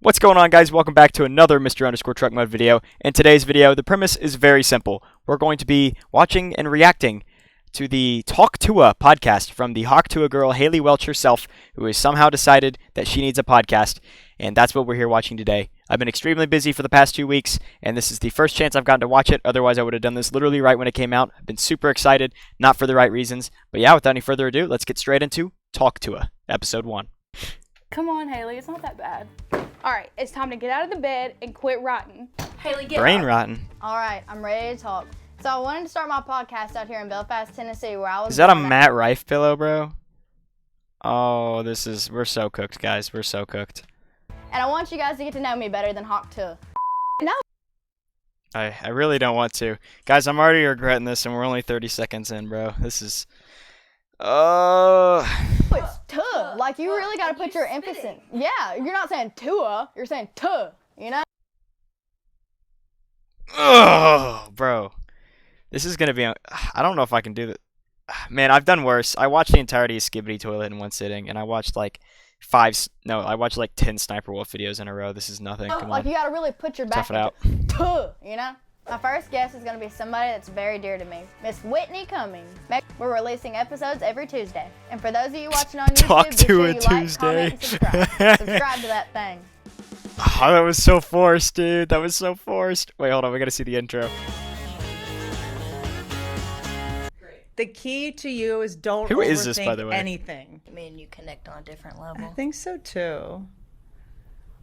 What's going on, guys? Welcome back to another Mr. Underscore Truck Mode video. In today's video, the premise is very simple. We're going to be watching and reacting to the Talk Tua podcast from the Hawk Tua girl, Haley Welch herself, who has somehow decided that she needs a podcast, and that's what we're here watching today. I've been extremely busy for the past 2 weeks, and this is the first chance I've gotten to watch it. Otherwise, I would have done this literally right when it came out. I've been super excited, not for the right reasons. But yeah, without any further ado, let's get straight into Talk Tua, episode 1. Come on, Haley, it's not that bad. All right, it's time to get out of the bed and quit rotting. Haley, get Brain up. rotten. All right, I'm ready to talk. So I wanted to start my podcast out here in Belfast, Tennessee, where I was. Is that a born. Matt Rife pillow, bro? Oh, we're so cooked, guys. We're so cooked. And I want you guys to get to know me better than Hawk Tua. No. I really don't want to. Guys, I'm already regretting this, and we're only 30 seconds in, bro. This is... It's Tua. Like, you really got to put your emphasis. Yeah, you're not saying Tua, you're saying Tua, you know? Oh, bro. This is going to be... I don't know if I can do that. Man, I've done worse. I watched the entirety of Skibidi Toilet in one sitting, and I watched like 10 Sniper Wolf videos in a row. This is nothing. Come Like, on. you got to really put your back Tough it out. Tua, you know? My first guest is going to be somebody that's very dear to me, Miss Whitney Cummings. We're releasing episodes every Tuesday. And for those of you watching on YouTube, Talk be sure to you a like, Tuesday. comment, and subscribe. Subscribe to that thing. Oh, that was so forced, dude. That was so forced. Wait, hold on. We got to see the intro. The key to you is don't Who overthink is this, by the way? anything. Me and you connect on a different I level. think so too.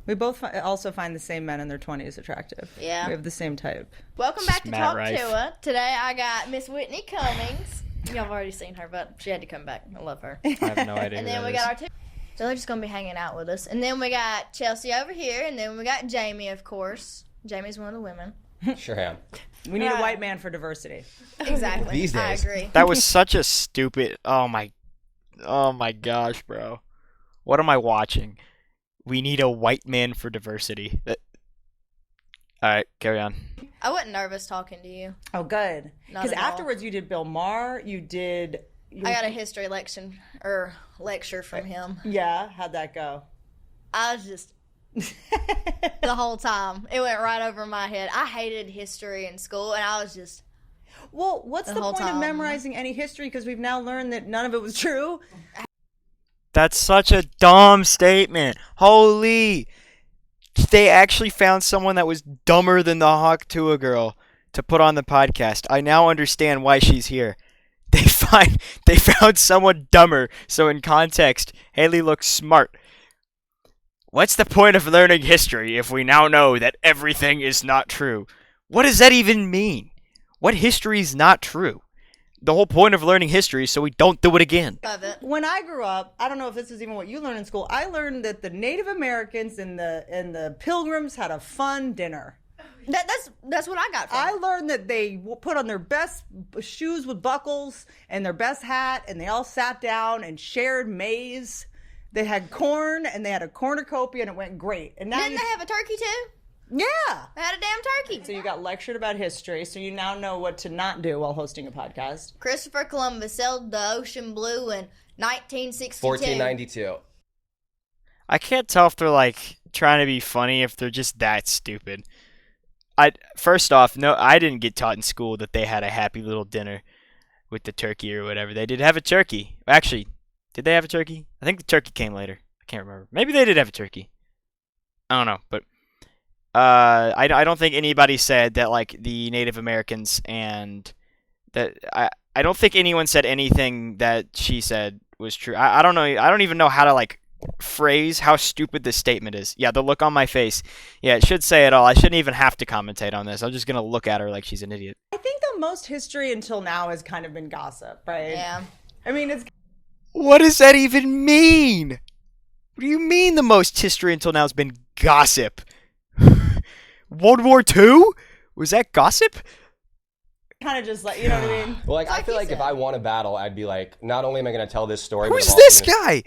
We both also find the same men in their 20s attractive. Yeah. We have the same type. Welcome back to Matt Talk Rife. Tua. Today I got Miss Whitney Cummings. Y'all have already seen her, but she had to come back. I love her. I have no idea. And who then that we is. got our two. So they're just going to be hanging out with us. And then we got Chelsea over here. And then we got Jamie, of course. Jamie's one of the women. Sure am. We need a white man for diversity. Exactly. These days. I agree. That was such a stupid. Oh my gosh, bro. What am I watching? We need a white man for diversity. All right, carry on. I wasn't nervous talking to you. Oh, good. Not Because at all. afterwards you did Bill Maher. You did. I got a history lecture from him. Yeah, how'd that go? I was just the whole time. It went right over my head. I hated history in school, and I was just. Well, what's The the whole point of time. memorizing any history? Because we've now learned that none of it was true. That's such a dumb statement. Holy. They actually found someone that was dumber than the Hawk Tua girl to put on the podcast. I now understand why she's here. They found someone dumber, so in context, Haley looks smart. What's the point of learning history if we now know that everything is not true? What does that even mean? What history is not true? The whole point of learning history is so we don't do it again. Love it. When I grew up, I don't know if this is even what you learned in school. I learned that the Native Americans and the Pilgrims had a fun dinner. That's what I got from I it. learned that they put on their best shoes with buckles and their best hat, and they all sat down and shared maize. They had corn, and they had a cornucopia, and it went great. And now Didn't they have a turkey too? yeah. They had a damn turkey. So you got lectured about history, so you now know what to not do while hosting a podcast. Christopher Columbus sailed the ocean blue in 1962. 1492. I can't tell if they're like trying to be funny if they're just that stupid. First off, no, I didn't get taught in school that they had a happy little dinner with the turkey or whatever. They did have a turkey. Actually, did they have a turkey? I think the turkey came later. I can't remember. Maybe they did have a turkey. I don't know, but I don't think anybody said that like the Native Americans and that I don't think anyone said anything that she said was true. I don't know. I don't even know how to like phrase how stupid this statement is. Yeah, the look on my face. Yeah, it should say it all. I shouldn't even have to commentate on this. I'm just gonna look at her like she's an idiot. I think the most history until now has kind of been gossip, right? Yeah. I mean, it's What does that even mean? What do you mean the most history until now has been gossip? World War II? Was that gossip? kind of just like, you know what I mean? Well, like, I Like feel you like if said. I won a battle, I'd be like, not only am I going to tell this story, Who's but I'm also this gonna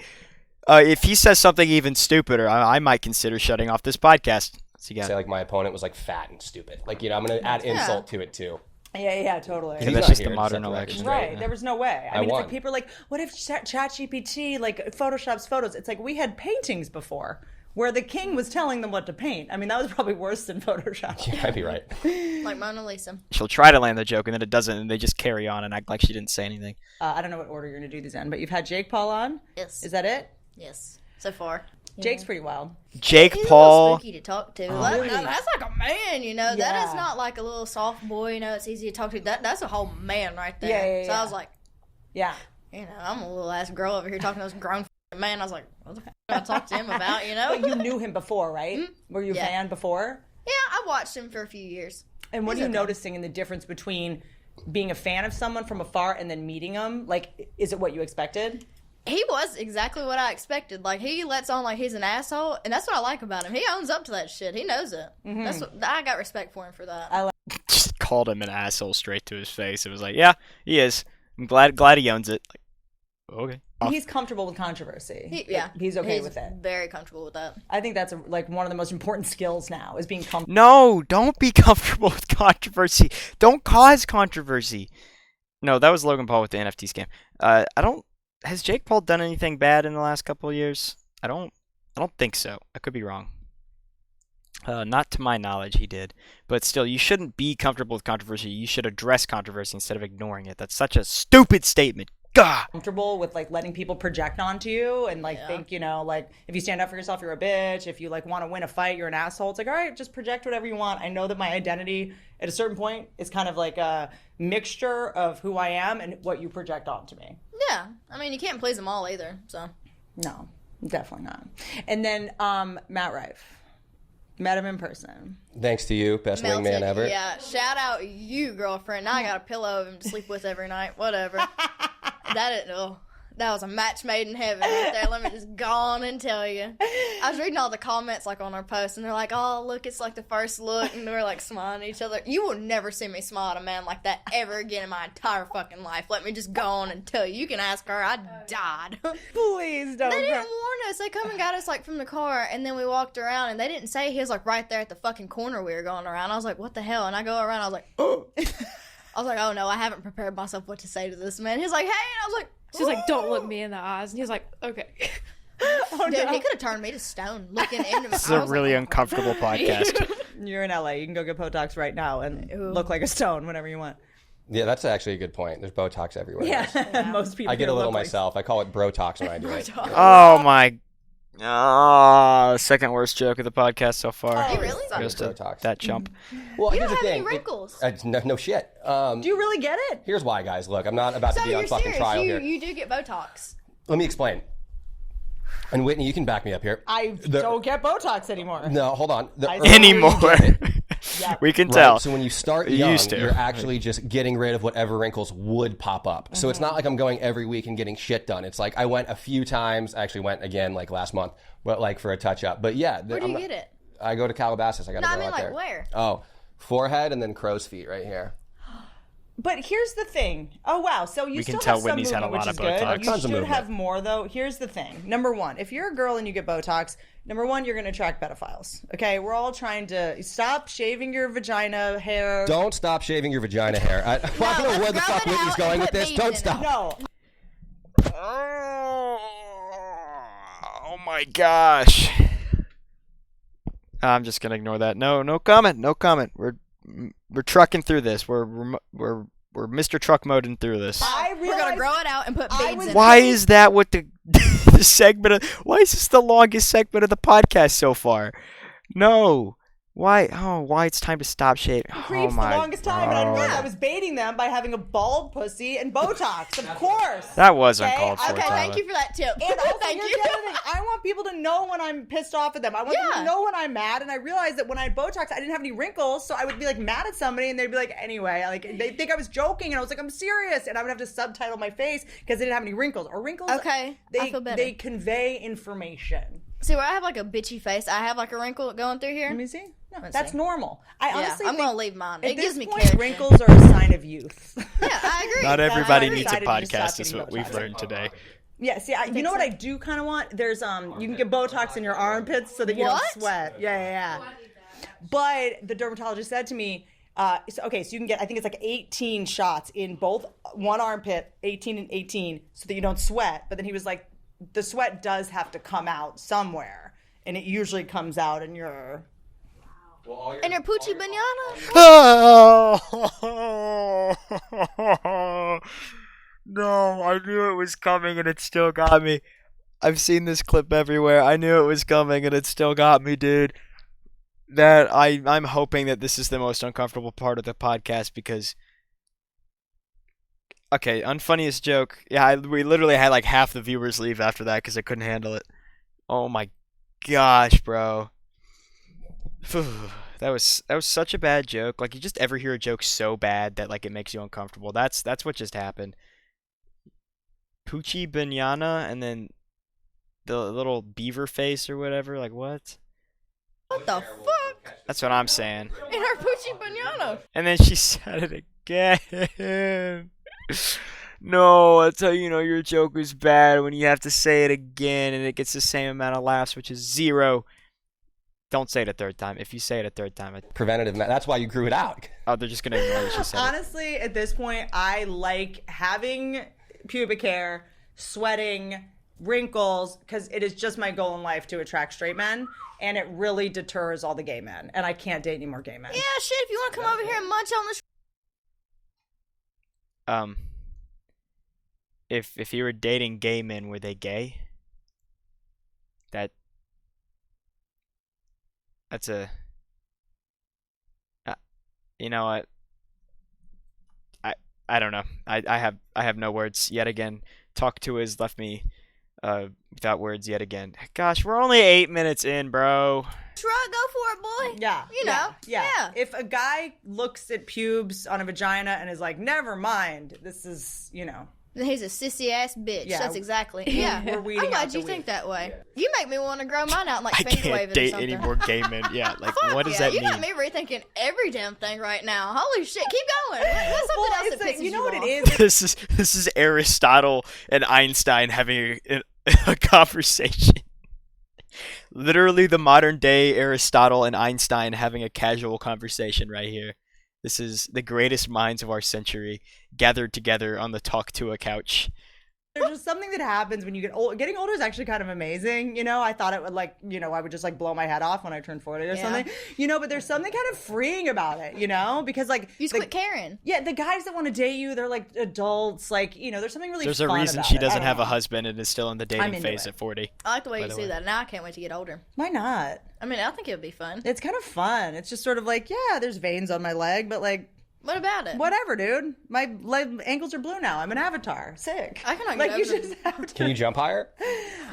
guy? If he says something even stupider, I might consider shutting off this podcast. So you say got like my opponent was like fat and stupid. Like, you know, I'm going to add insult to it too. Yeah, totally. Yeah, He's that's not just here the to modern set the record election. straight. Right, there was no way. I mean, it's won. like people are like, what if ChatGPT like photoshops photos? It's like we had paintings before. where the king was telling them what to paint. I mean, that was probably worse than Photoshop. You might be right. Like Mona Lisa. She'll try to land the joke, and then it doesn't, and they just carry on and act like she didn't say anything. I don't know what order you're going to do these in, but you've had Jake Paul on? Yes. Is that it? Yes. So far. Jake's pretty wild. Jake He's a Paul. little spooky to talk to. That's like a man, you know. That Yeah. is not like a little soft boy, you know. It's easy to talk to. That's a whole man right there. Yeah, So I was like, Yeah. you know, I'm a little ass girl over here talking to this grown man. I was like, what the fuck do I talk to him about, you know? But you knew him before, right? Were you a Yeah. fan before? Yeah, I watched him for a few years. And what He's are you okay. noticing in the difference between being a fan of someone from afar and then meeting them? Like, is it what you expected? He was exactly what I expected. Like, he lets on like he's an asshole, and that's what I like about him. He owns up to that shit. He knows it. That's what I got respect for him for that. Just called him an asshole straight to his face. It was like, yeah, he is. I'm glad he owns it. Like, okay. He's comfortable with controversy. He's okay with it. Very comfortable with that. I think that's like one of the most important skills now is being comfortable. No, don't be comfortable with controversy. Don't cause controversy. No, that was Logan Paul with the NFT scam. Has Jake Paul done anything bad in the last couple of years? I don't think so. I could be wrong. Not to my knowledge, he did. But still, you shouldn't be comfortable with controversy. You should address controversy instead of ignoring it. That's such a stupid statement. God. Comfortable with like letting people project onto you and like think, you know, like if you stand up for yourself, you're a bitch. If you like want to win a fight, you're an asshole. It's like, all right, just project whatever you want. I know that my identity at a certain point is kind of like a mixture of who I am and what you project onto me. Yeah, I mean you can't please them all either. So No, definitely not. And then Matt Rife. Met him in person. Thanks to you, best Melted. wingman ever. Yeah, shout out you, girlfriend. Now I got a pillow of him to sleep with every night. Whatever. That was a match made in heaven right there. Let me just go on and tell you. I was reading all the comments like on our post, and they're like, "Oh, look, it's like the first look," and we're like smiling at each other. You will never see me smile at a man like that ever again in my entire fucking life. Let me just go on and tell you. You can ask her. I died. Please don't. They didn't warn us. They come and got us like from the car, and then we walked around, and they didn't say he was like right there at the fucking corner we were going around. I was like, what the hell? And I go around, I was like, oh. I was like, oh no, I haven't prepared myself what to say to this man. He's like, hey, and I was like, She's like, don't look me in the eyes. And he was like, okay. dude, he could have turned me to stone looking into me. This is a really uncomfortable podcast. You're in LA. You can go get Botox right now and look like a stone whenever you want. Yeah, that's actually a good point. There's Botox everywhere. Yeah, most people. I get here a little look like- myself. I call it Brotox when I do it. Oh my. Second worst joke of the podcast so far. He really? Goes to Botox. that chump. Well, You here's don't the have thing. any wrinkles. No shit. Do you really get it? Here's why, guys. Look, I'm not about So to be on you're fucking serious? trial You here. you do get Botox. Let me explain. And Whitney, you can back me up here. I don't get Botox anymore. No, hold on. The I- earlier you Anymore. get it, We can right, tell. so when you start You young, used to. you're actually just getting rid of whatever wrinkles would pop up. So it's not like I'm going every week and getting shit done. It's like I went a few times. I actually went again like last month, but like for a touch up. But yeah, Where do you get it? I go to Calabasas. I got to No, go I mean out like there. where? Oh, forehead and then crow's feet right here. But here's the thing. Oh wow, so you We still can tell have some Whitney's had a movement, lot which of is Botox. good. Tons You of should movement. have more though. Here's the thing. Number one, if you're a girl and you get Botox, number one, you're going to attract pedophiles. Okay, we're all trying to stop shaving your vagina hair. Don't stop shaving your vagina hair. I don't know let's where the grow fuck it Whitney's out going and with put this. beads Don't in it. stop. No. Oh my gosh. I'm just gonna ignore that. No comment. No comment. We're trucking through this. We're Mr. Truck moding through this. I We're gonna realized grow it out and put I beads was- in Why it. is that what the the segment of? Why is this the longest segment of the podcast so far? No. Why? Oh, why it's time to stop shaving? Oh creeps my the longest time, and I realized I God. was baiting them by having a bald pussy and Botox. Of course. That was Okay, uncalled for. Okay, Tyler. thank you for that tip. And also, Thank here's you. the other thing. I want people to know when I'm pissed off at them. I want them Yeah. to know when I'm mad. And I realized that when I had Botox, I didn't have any wrinkles. So I would be like mad at somebody and they'd be like, anyway, like they think I was joking. And I was like, I'm serious. And I would have to subtitle my face because they didn't have any wrinkles. Or wrinkles, Okay, they, I feel better. they convey information. See, where I have like a bitchy face, I have like a wrinkle going through here. Let me see. No, Let's that's see. normal. I Yeah, honestly I'm think gonna leave mine. at It this gives me point, character. wrinkles are a sign of youth. Yeah, I agree. Not That's everybody why I needs a decided to just podcast. stop Is getting what we've Botox. learned today. Yeah, see, you know what I do kind of want? There's you can get Botox in your armpits so that you What? don't sweat. Yeah. But the dermatologist said to me, so you can get, I think it's like 18 shots in both one armpit, 18 and 18, so that you don't sweat. But then he was like, the sweat does have to come out somewhere. and it usually comes out in your. And your poochie banana? Oh no! I knew it was coming, and it still got me. I've seen this clip everywhere. I knew it was coming, and it still got me, dude. That I'm hoping that this is the most uncomfortable part of the podcast because. Okay, unfunniest joke. Yeah, we literally had like half the viewers leave after that because they couldn't handle it. Oh my gosh, bro. That was such a bad joke. Like, you just ever hear a joke so bad that like it makes you uncomfortable. That's what just happened. Poochie banana and then the little beaver face or whatever. Like, what? What the fuck? That's what I'm saying. And her poochie banana. And then she said it again. No, that's how you know your joke is bad, when you have to say it again and it gets the same amount of laughs, which is 0. Don't say it a third time. If you say it a third time, Preventative. That's why you grew it out. oh, they're just gonna ignore that she said it. Honestly, at this point, I like having pubic hair, sweating, wrinkles, because it is just my goal in life to attract straight men, and it really deters all the gay men, and I can't date any more gay men. Yeah, shit, if you want to come over here and munch on this. If you were dating gay men, were they gay? That's a. You know what? I don't know. I have no words yet again. Talk to has left me without words yet again. Gosh, we're only 8 minutes in, bro. Try, go for it, boy. Yeah. You know. Yeah. If a guy looks at pubes on a vagina and is like, never mind, this is, you know. He's a sissy ass bitch. Yeah. That's exactly. Yeah. We're weeding I'm out glad the you think weed. that way. You make me want to grow mine out and like I finger can't wave it or date something. any more gay men. Yeah, like what does Yeah, that you mean? got me rethinking every damn thing right now. Holy shit, keep going. What's something else that pisses you know what off? it is? This is Aristotle and Einstein having a conversation. Literally the modern day Aristotle and Einstein having a casual conversation right here. This is the greatest minds of our century gathered together on the Talk to a couch. There's just something that happens when you get old. Getting older is actually kind of amazing. You know, I thought it would I would just like blow my head off when I turned 40 or something. You know, but there's something kind of freeing about it, you know, because like. You just quit caring. Yeah, the guys that want to date you, they're like adults. Like, you know, there's something really There's a fun reason about she it. I doesn't don't have a know. husband and is still in the I'm dating into phase it. at 40. I like the way By you the say way. that. Now I can't wait to get older. Why not? I mean, I think it would be fun. It's kind of fun. It's just sort of like, yeah, there's veins on my leg, but like, What about it? whatever, dude. My ankles are blue now. I'm an avatar. Sick. I cannot like get you over just have to. Can you jump higher?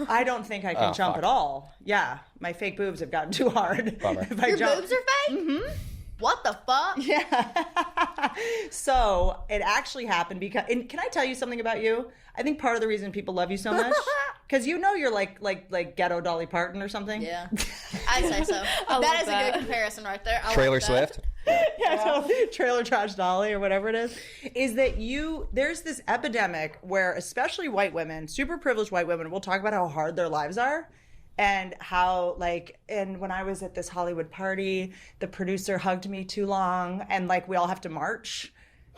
I don't think I can jump fuck. at all. Yeah, my fake boobs have gotten too hard. Bummer. If I Your jump. boobs are fake? Mm-hmm. What the fuck? Yeah. So it actually happened because. And can I tell you something about you? I think part of the reason people love you so much because you know you're like ghetto Dolly Parton or something. Yeah. I'd say so. That is a good comparison right there. I Trailer like that. Swift? Yeah, totally. Trailer Trash Dolly or whatever it is that there's this epidemic where especially white women, super privileged white women, will talk about how hard their lives are and how and when I was at this Hollywood party, the producer hugged me too long and like we all have to march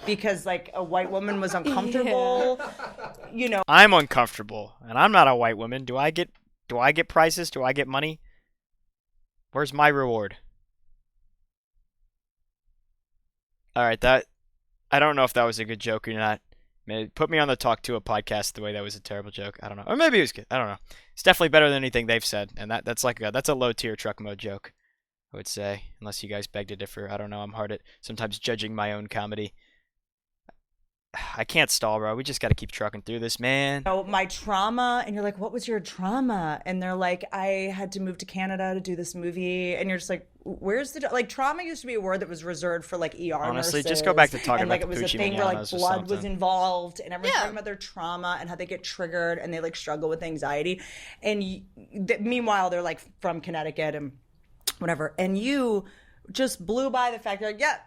because like a white woman was uncomfortable, you know. I'm uncomfortable, and I'm not a white woman. Do I get prizes? Do I get money? Where's my reward? All right, I don't know if that was a good joke or not. Put me on the Talk to a podcast the way that was a terrible joke. I don't know, or maybe it was good. I don't know. It's definitely better than anything they've said, and that's a low tier truck mode joke, I would say, unless you guys beg to differ. I don't know. I'm hard at sometimes judging my own comedy. I can't stall, bro. We just got to keep trucking through this, man. My trauma, and you're like, what was your trauma? And they're like, I had to move to Canada to do this movie, and you're just like, where's the like? Trauma used to be a word that was reserved for like ER Honestly, nurses, just go back to talking and like about it the was a Poochie thing where like Mananas or blood was something. involved, and everyone's Yeah. talking about their trauma and how they get triggered and they like struggle with anxiety, and meanwhile they're like from Connecticut and whatever, and you just blew by the fact that like, yeah.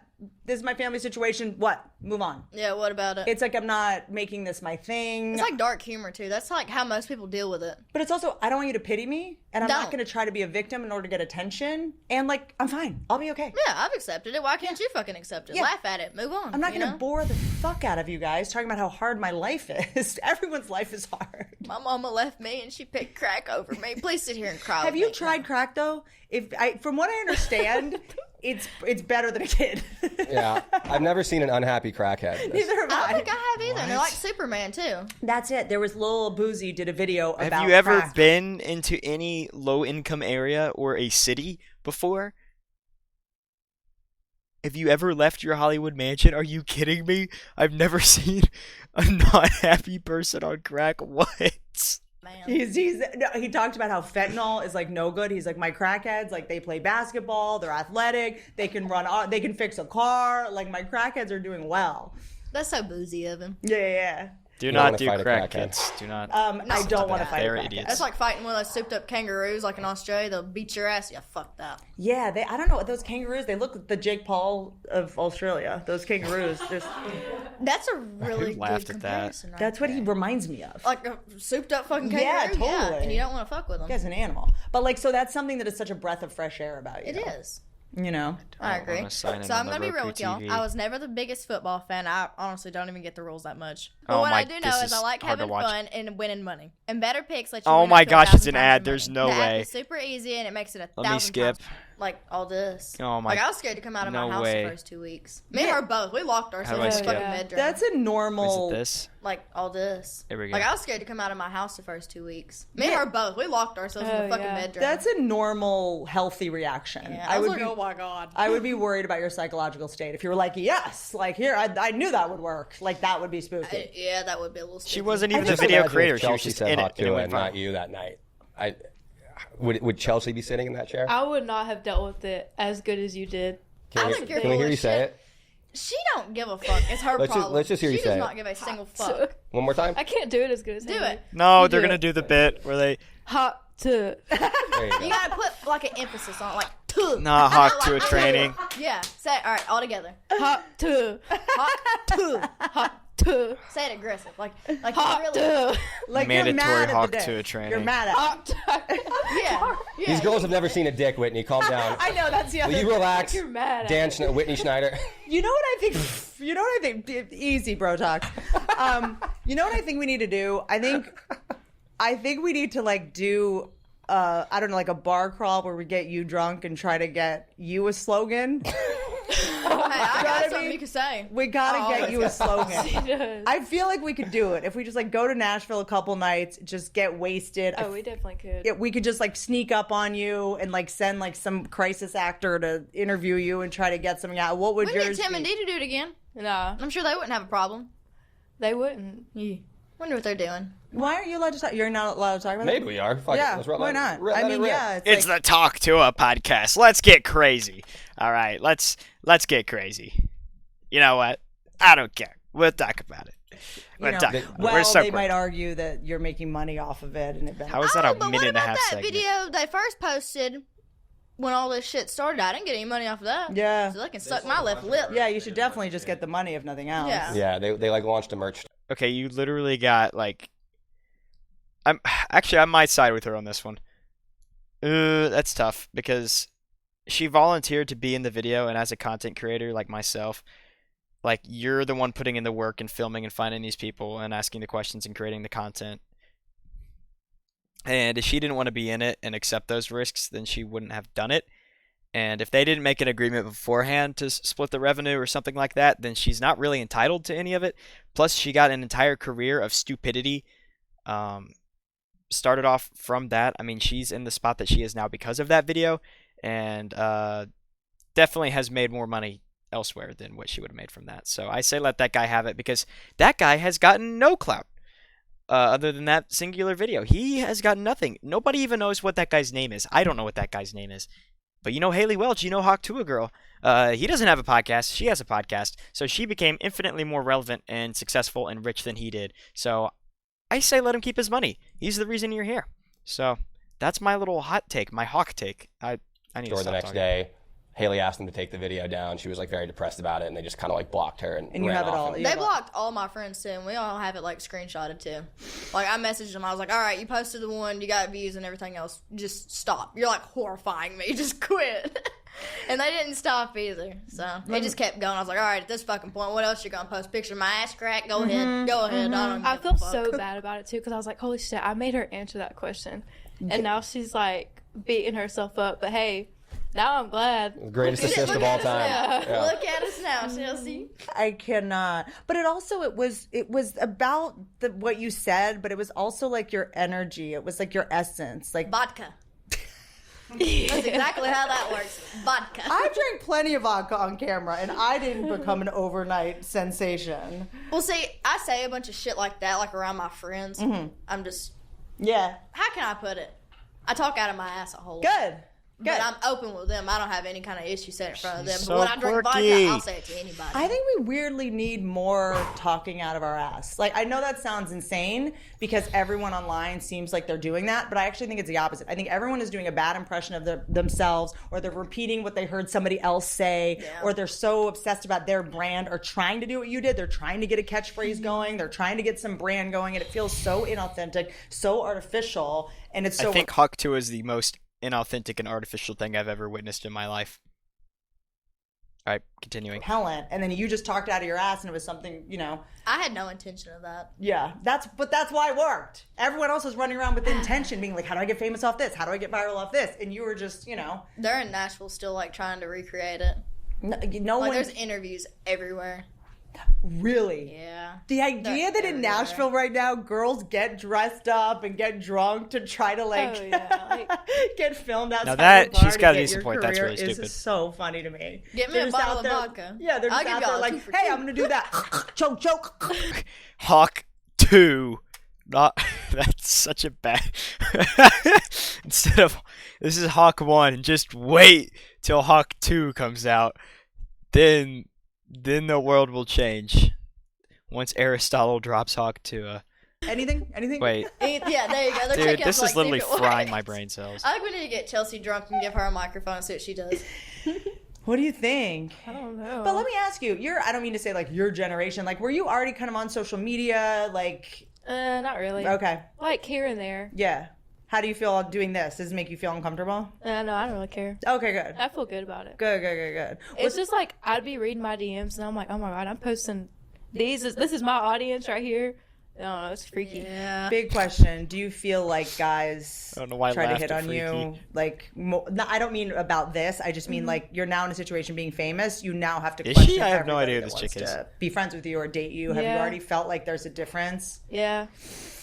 this is my family situation. What? Move on. Yeah, what about it? It's like I'm not making this my thing. It's like dark humor too. That's like how most people deal with it. But it's also, I don't want you to pity me, and I'm not Don't. going to try to be a victim in order to get attention. And like, I'm fine. I'll be okay. Yeah, I've accepted it. Why can't you fucking accept it? Yeah. Laugh at it. Move on. I'm not you going to know? bore the fuck out of you guys talking about how hard my life is. Everyone's life is hard. My mama left me and she picked crack over me. Please sit here and cry. Have with you me. tried crack though? From what I understand, it's better than a kid. Yeah, I've never seen an unhappy crackhead. Neither have I don't I. think I have either. And they're like Superman too. That's it. There was Lil Boozy did a video about Have you ever crack. been into any low-income area or a city before? Have you ever left your Hollywood mansion? Are you kidding me? I've never seen a not happy person on crack. What? Man. He talked about how fentanyl is like no good. He's like, my crackheads, like they play basketball, they're athletic, they can run, they can fix a car. Like my crackheads are doing well. That's so boozy of him. Yeah. Do don't not wanna do fight a crack, crackhead. kids. Do not. I don't want to fight. They're a crackhead. idiots. That's like fighting one of those souped up kangaroos like in Australia. They'll beat your ass. Yeah, fuck that. Yeah, I don't know what those kangaroos. They look like the Jake Paul of Australia. Those kangaroos. That's a really laughed good at that? comparison. Right That's what there. he reminds me of. Like a souped up fucking Yeah, kangaroo. totally. And you don't want to fuck with them. As an animal, but like, so that's something that is such a breath of fresh air about you. It is. You know. I don't agree. wanna sign in So on I'm the gonna be real Roku with y'all. TV. I was never the biggest football fan. I honestly don't even get the rules that much. But Oh what my- I do know this is I is like hard to having watch. fun and winning money. And Better Picks let you. Oh win my up to gosh, it's 1,000 an times ad. your There's money. no the app way. is super easy and it makes it 1,000 Let me skip. times, like all this. Oh my- Like I was scared to come out of no my house way. the first 2 weeks. Me and her both. We locked ourselves do I in the skip? fucking Yeah. bedroom. That's a Is normal. it this? like all this. There we go. Like I was scared to come out of my house the first 2 weeks. Me and her both. We locked ourselves in Oh, the fucking yeah. bedroom. That's a normal, healthy reaction. Yeah, I was like, be, oh my god. I would be worried about your psychological state if you were like, yes, like here, I knew that would work. Like that would be spooky. Yeah, that would be a little. She spooky. wasn't even the Just video imagine if creator. She was Chelsea just said in it. hot And it to went and not viral. you that night. Would Chelsea be sitting in that chair? I would not have dealt with it as good as you did. Can I we, think you're can we hear full you of say shit. it She don't give a fuck. It's her problem. let's just hear you she say does it. not give a single fuck. one more time? I can't do it as good as Do Haley. it. No, You they're do gonna it. do the bit where they Hot to. There you go. You gotta put like an emphasis on it, like tuh. not hawk to a training. Yeah, say it. All right, all together. Hot to. Hot tuh. Hot to. Say it aggressive, like Hot really. to. Like Mandatory you're mad hawk at the to dick. a training. You're mad at. Hot to. Yeah, yeah. These girls have never seen a dick, Whitney. Calm down. I know that's the Will other. you relax? You're mad at Dan me. Whitney Schneider. You know what I think? You know what I think? Easy, bro talk. You know what I think we need to do? I think we need to like do. I don't know, like a bar crawl where we get you drunk and try to get you a slogan. Hey, I I got mean? something you can say. We gotta Oh, get you a slogan. He does. I feel like we could do it if we just like go to Nashville a couple nights, just get wasted. Oh, we definitely could. We could just like sneak up on you and like send like some crisis actor to interview you and try to get something out. What would We can yours get Tim be? and Dee to do it again. Nah, I'm sure they wouldn't have a problem. they wouldn't. Wonder what they're doing. Why aren't you allowed to talk? You're not allowed to talk about Maybe that? we are. Fuck it. Yeah, Let's run why that- not? let I it mean, rip. yeah, It's like, the Talk to a podcast. Let's get crazy. All right, let's get crazy. You know what? I don't care. We'll talk about it. you know, We're well, so they quick. might argue that you're making money off of it, and it How is that Oh, a but minute what and a about half that segment? video they first posted when all this shit started? I didn't get any money off of that. Yeah. So they can suck my left lip. Yeah, you should definitely just get the money if nothing else. Yeah. Yeah, they like launched a merch. Okay, you literally got like. I might side with her on this one. That's tough because she volunteered to be in the video, and as a content creator like myself, like you're the one putting in the work and filming and finding these people and asking the questions and creating the content. And if she didn't want to be in it and accept those risks, then she wouldn't have done it. And if they didn't make an agreement beforehand to split the revenue or something like that, then she's not really entitled to any of it. Plus, she got an entire career of stupidity. Started off from that. I mean, she's in the spot that she is now because of that video, and definitely has made more money elsewhere than what she would have made from that. So I say let that guy have it because that guy has gotten no clout other than that singular video. He has gotten nothing. Nobody even knows what that guy's name is. I don't know what that guy's name is. But you know Haley Welch, you know Hawk Tuah Girl. He doesn't have a podcast. She has a podcast. So she became infinitely more relevant and successful and rich than he did. So I say let him keep his money. He's the reason you're here. So that's my little hot take, my Hawk take. I need Or to the stop next talking. day, Haley asked them to take the video down. She was like very depressed about it, and they just kind of like blocked her and you ran have it off all. and- They blocked all my friends too, and we all have it like screenshotted too. Like I messaged them, I was like, "All right, you posted the one, you got views and everything else. Just stop. You're like horrifying me. Just quit." And they didn't stop either. So it just kept going. I was like, "All right, at this fucking point, what else you gonna post? Picture of my ass crack? Go ahead, go ahead. I don't give feel a so fuck." bad about it too because I was like, holy shit, I made her answer that question, and now she's like beating herself up. But hey, now I'm glad. Greatest assist of all time. Yeah. Look at us now, Chelsea. I cannot. But it was about what you said, but it was also like your energy. It was like your essence. Like Vodka. That's exactly how that works. Vodka. I drank plenty of vodka on camera, and I didn't become an overnight sensation. Well, see, I say a bunch of shit like that, like around my friends. I'm just, Yeah, how can I put it? I talk out of my ass a whole lot. good. But I'm open with them. I don't have any kind of issue saying it in front of them. So But when I drink quirky. vodka, I'll say it to anybody. I think we weirdly need more talking out of our ass. Like, I know that sounds insane because everyone online seems like they're doing that, but I actually think it's the opposite. I think everyone is doing a bad impression of themselves, or they're repeating what they heard somebody else say, or they're so obsessed about their brand or trying to do what you did. They're trying to get a catchphrase going. They're trying to get some brand going, and it feels so inauthentic, so artificial, and it's so... I think Hawk 2 is the most inauthentic and artificial thing I've ever witnessed in my life. All right, continuing. repellent, and then you just talked out of your ass, and it was something, you know. I had no intention of that. Yeah, that's why it worked. Everyone else was running around with intention, being like, "How do I get famous off this? How do I get viral off this?" And you were just, you know, They're in Nashville still, like, trying to recreate it. no Like, one there's interviews everywhere. really. Yeah. The idea that in everywhere. Nashville right now, girls get dressed up and get drunk to try to like, Oh, yeah, like- get filmed outside. Now that- the bar she's to got a get decent your point. That's career really is stupid. so funny to me. Get me They're a just bottle out of there- vodka. Yeah, they're I'll just give out there y'all a like, 2 for "Hey, 2. I'm gonna do that." choke. Hawk 2. Not that's such a bad instead of this is Hawk 1, just wait till Hawk 2 comes out. Then the world will change. Once Aristotle drops Hawk 2. Anything? Wait, Yeah, there you go. They're dude, checking this out, is like, literally secret frying ways. my brain cells. I think we need to get Chelsea drunk and give her a microphone and see what she does. What do you think? I don't know. But let me ask you, I don't mean to say like your generation, like were you already kind of on social media? Like, Not really. okay. Like here and there. Yeah. How do you feel doing this? Does it make you feel uncomfortable? No, I don't really care. Okay, good. I feel good about it. Good. It's just like I'd be reading my DMs and I'm like, oh my god, I'm posting these. This is my audience right here. I don't know, it's freaky. Yeah. Big question. Do you feel like guys I don't know why I try to laughed hit at on you? freaky. Like, no, I don't mean about this. I just mean like you're now in a situation being famous. You now have to Is question she? I have no everybody idea who that this wants chick is. to be friends with you or date you. Have you Yeah. already felt like there's a difference? Yeah.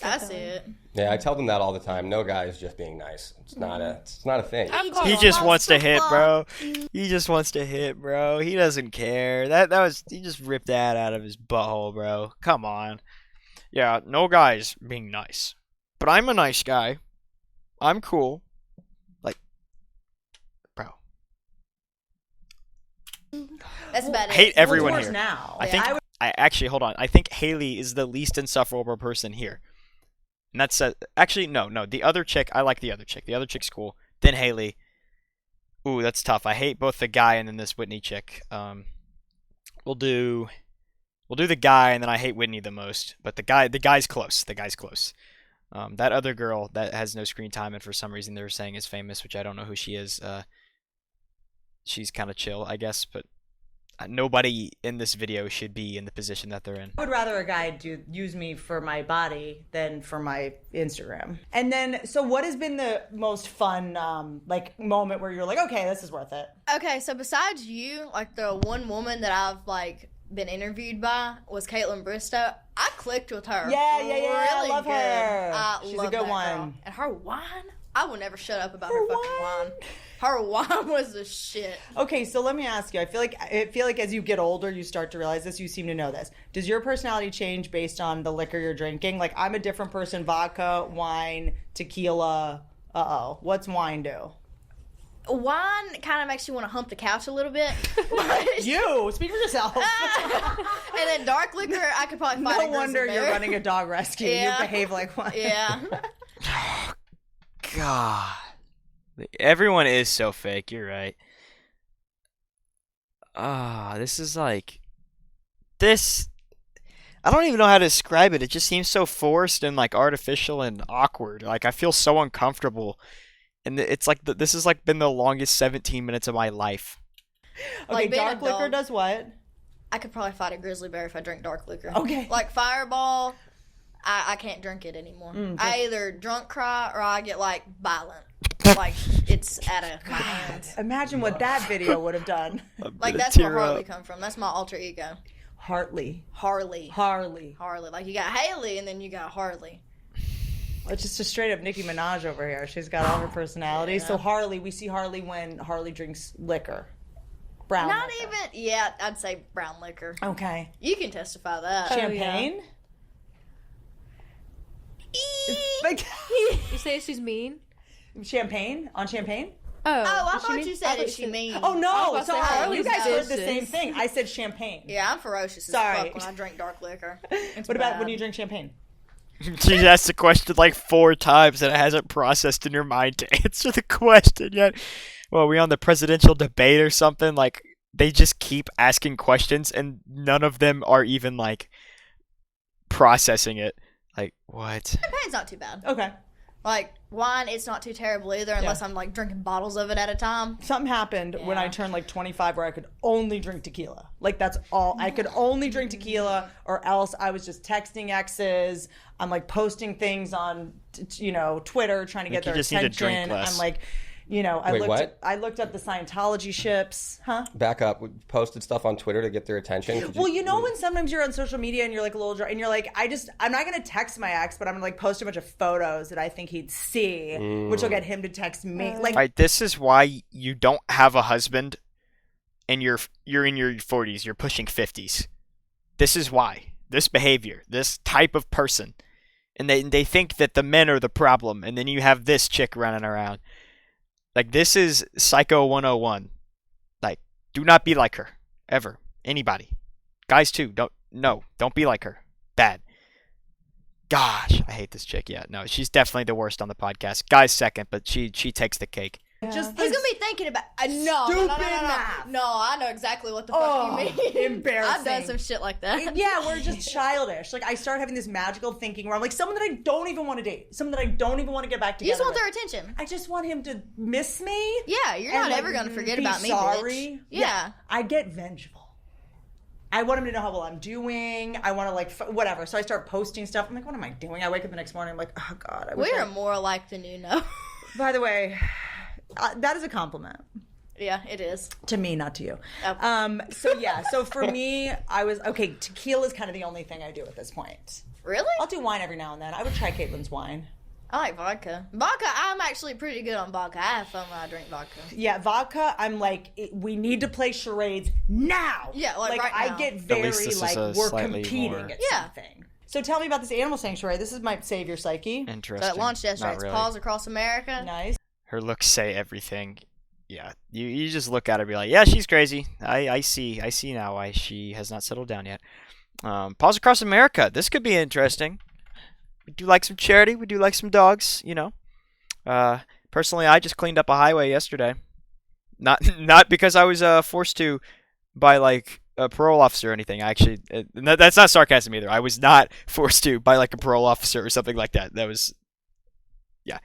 I see it. Yeah, I tell them that all the time. No guy is just being nice. It's not a thing. I've called He on- just wants to hit, bro. He just wants to hit, bro. He doesn't care. He just ripped that out of his butthole, bro. Come on. Yeah, no guys being nice. But I'm a nice guy. I'm cool. Like, bro. That's bad. I hate everyone Well, towards here. now. I think I actually hold on. I think Haley is the least insufferable person here. And that's actually no. The other chick, I like the other chick. The other chick's cool. Then Haley. Ooh, that's tough. I hate both the guy and then this Whitney chick. We'll do the guy and then I hate Whitney the most. But the guy's close. The guy's close. That other girl that has no screen time and for some reason they were saying is famous, which I don't know who she is. She's kind of chill, I guess, but nobody in this video should be in the position that they're in. I would rather a guy use me for my body than for my Instagram. And then, so what has been the most fun like moment where you're like, okay, this is worth it? Okay, so besides you, like the one woman that I've like been interviewed by was Caitlin Bristow. I clicked with her. Yeah. I really love good. her. I She's a love good that one. girl. And her wine, I will never shut up about her fucking wine. Her wine was the shit. Okay, so let me ask you. I feel like as you get older, you start to realize this. You seem to know this. Does your personality change based on the liquor you're drinking? Like, I'm a different person. Vodka, wine, tequila. What's wine do? Wine kind of makes you want to hump the couch a little bit. You speak for yourself. And then dark liquor, I could probably fight a No grizzly wonder you're bear. running a dog rescue. Yeah. You behave like one. Yeah. God. Everyone is so fake, you're right. This is like this. I don't even know how to describe it. It just seems so forced and like artificial and awkward. Like I feel so uncomfortable, and it's like this has like been the longest 17 minutes of my life. Okay, Like being a dark liquor dog. does what? I could probably fight a grizzly bear if I drink dark liquor. Okay. Like Fireball, I can't drink it anymore. I either drunk cry or I get like violent. Like it's out of my hands. Imagine what that video would have done. Like that's where Harley come from. That's my alter ego. Hartley. Harley. Harley. Like you got Haley and then you got Harley. It's just a straight up Nicki Minaj over here. She's got all her personality. So Harley, we see Harley when Harley drinks liquor. Brown Not liquor. even, yeah, I'd say brown liquor. Okay. You can testify that. Champagne? Like, You say she's mean? champagne? On champagne? Oh, Oh, I is she thought mean? you I said thought it. you She said- mean. Oh, no. I was about to say, Sorry. You Harley's guys heard the vicious. same thing. I said champagne. Yeah, I'm ferocious as Sorry. fuck when I drink dark liquor. It's What about bad. when you drink champagne? She asked the question like 4 times and it hasn't processed in her mind to answer the question yet. Well, are we on the presidential debate or something? Like they just keep asking questions and none of them are even like processing it. Like what? Champagne's not too bad. Okay. Like wine, it's not too terrible either, unless I'm like drinking bottles of it at a time. Something happened when I turned like 25 where I could only drink tequila. Like that's all. I could only drink tequila or else I was just texting exes. I'm like posting things on, Twitter trying to get you their just need to attention. drink less. I'm like, Wait, what? I looked up the Scientology ships. Huh? Back up. We posted stuff on Twitter to get their attention. Could Well, when sometimes you're on social media and you're like a little dry, and you're like, I'm not gonna text my ex, but I'm gonna like post a bunch of photos that I think he'd see, which will get him to text me. Like, All right, this is why you don't have a husband and you're in your 40s, you're pushing 50s. This is why. This behavior, this type of person. And they think that the men are the problem and then you have this chick running around. Like this is Psycho 101. Like do not be like her ever. Anybody. Guys too. Don't be like her. Bad. Gosh, I hate this chick. Yeah, no, she's definitely the worst on the podcast. Guys second, but she takes the cake. just He's gonna be thinking about no, Stupid math. no. I know exactly what the fuck you mean. embarrassing. I've done some shit like that. Yeah, we're just childish. Like I start having this magical thinking where I'm like someone that I don't even want to date, someone that I don't even want to get back You together. just want with. their attention. I just want him to miss me. Yeah, you're and, not like, ever gonna forget be about me, sorry. bitch. Yeah. I get vengeful. I want him to know how well I'm doing. I want to like whatever. So I start posting stuff. I'm like, what am I doing? I wake up the next morning. I'm like, oh god. I wish We I- are more alike than you know. By the way, that is a compliment Yeah, it is. to me, not to you. Oh. So for me, I was okay. Tequila is kind of the only thing I do at this point. Really? I'll do wine every now and then. I would try Caitlin's wine. I like vodka. Vodka, I'm actually pretty good on vodka. I have fun when I drink vodka. Yeah, vodka. I'm like, we need to play charades now. Yeah, like right I now. get least very this is like a we're slightly competing more- at Yeah. something. So tell me about this animal sanctuary. This might save your psyche. Interesting. That launched yesterday. Not It's really. Paws Across America. Nice. Her looks say everything. Yeah, you just look at her and be like, yeah, she's crazy. I see now why she has not settled down yet. Paws Across America. This could be interesting. We do like some charity. We do like some dogs. Personally, I just cleaned up a highway yesterday. Not because I was forced to by like a parole officer or anything. I actually, that's not sarcasm either. I was not forced to by like a parole officer or something like that. That was, yeah.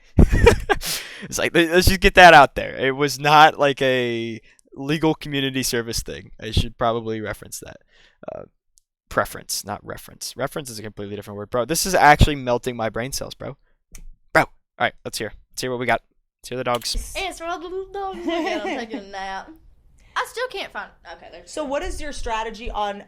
It's like let's just get that out there. It was not like a legal community service thing. I should probably reference that. Preference, not reference. Reference is a completely different word, bro. This is actually melting my brain cells, bro. All right, let's hear what we got. Let's hear the dogs. It's for all the little dogs. Look at 'em taking a nap. I still can't find. Okay, there's. So what is your strategy on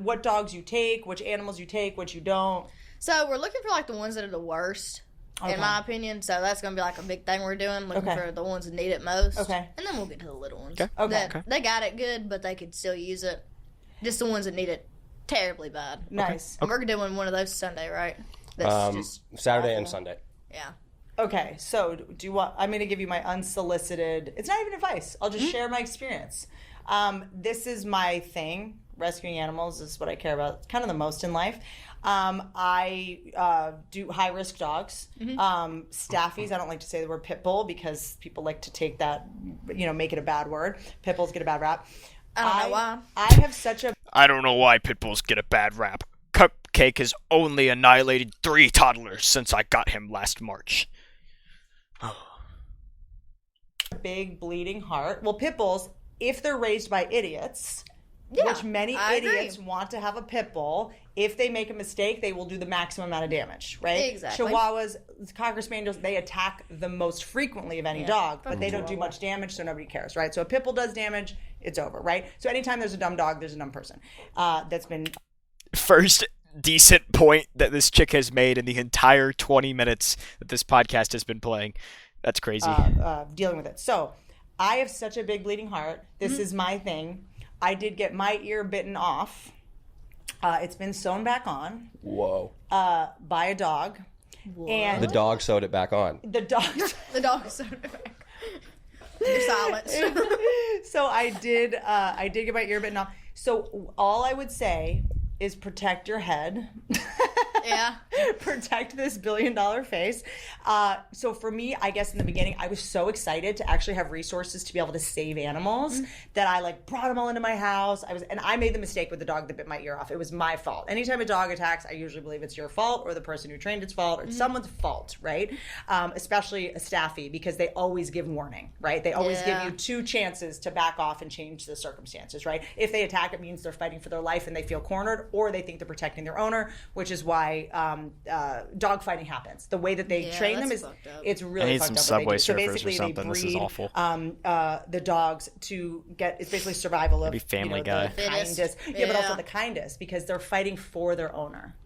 what dogs you take, which animals you take, which you don't? So we're looking for like the ones that are the worst, Okay. in my opinion. So that's gonna be like a big thing we're doing, looking Okay. for the ones that need it most. Okay. And then we'll get to the little ones. Okay. Okay. That, They got it good, but they could still use it. Just the ones that need it terribly bad. Nice. And we're doing one of those Sunday, right? That's just Saturday and awful. Sunday. yeah. Okay, so do you want? I'm going to give you my unsolicited. It's not even advice. I'll just share my experience. This is my thing. Rescuing animals is what I care about, kind of the most in life. I do high risk dogs, staffies. I don't like to say the word pit bull because people like to take that, make it a bad word. Pit bulls get a bad rap. I don't know why. I have such a I don't know why pit bulls get a bad rap. Cupcake has only annihilated 3 toddlers since I got him last March. big bleeding heart. Well, pit bulls, if they're raised by idiots, Yeah, which many I idiots agree. want to have a pit bull, if they make a mistake, they will do the maximum amount of damage, right? Exactly. Chihuahuas, Cocker Spaniels, they attack the most frequently of any dog, but they don't do much damage, so nobody cares, right? So a pit bull does damage, it's over, right? So anytime there's a dumb dog, there's a dumb person. That's been First decent point that this chick has made in the entire 20 minutes that this podcast has been playing. That's crazy. dealing with it. So I have such a big bleeding heart. This is my thing. I did get my ear bitten off. It's been sewn back on Whoa. by a dog. And The dog sewed it back on. the dog. The dog is so back. You're silenced. So I did get my ear bitten off. So all I would say is protect your head. Yeah. Protect this $1 billion face. So for me, I guess in the beginning, I was so excited to actually have resources to be able to save animals that I like brought them all into my house. And I made the mistake with the dog that bit my ear off. It was my fault. Anytime a dog attacks, I usually believe it's your fault or the person who trained its fault or it's someone's fault, right? Especially a staffy, because they always give warning, right? They always give you 2 chances to back off and change the circumstances, right? If they attack, it means they're fighting for their life and they feel cornered, or they think they're protecting their owner, which is why dog fighting happens. The way that they train them that's is fucked up. it's really I need fucked some up what they Subway do. So Surfers or basically, something. they This breed is awful. the dogs to get. It's basically survival of Maybe Family the Guy. kindest, Fittest. but also Yeah. the kindest, because they're fighting for their owner,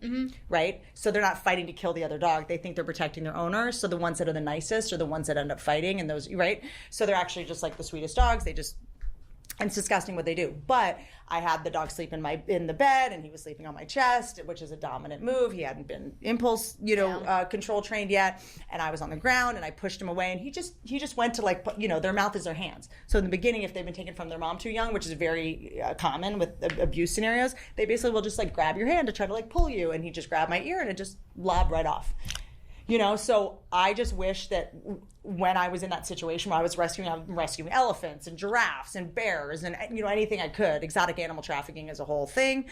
right? So they're not fighting to kill the other dog. They think they're protecting their owner. So the ones that are the nicest are the ones that end up fighting, and those, right? So they're actually just like the sweetest dogs. And it's disgusting what they do. But I had the dog sleep in the bed, and he was sleeping on my chest, which is a dominant move. He hadn't been impulse, control trained yet. And I was on the ground, and I pushed him away, and he just went to their mouth is their hands. So in the beginning, if they've been taken from their mom too young, which is very common with abuse scenarios, they basically will just like grab your hand to try to like pull you, and he just grabbed my ear, and it just lobbed right off. So I just wish that when I was in that situation where I was rescuing elephants and giraffes and bears and anything I could. Exotic animal trafficking is a whole thing.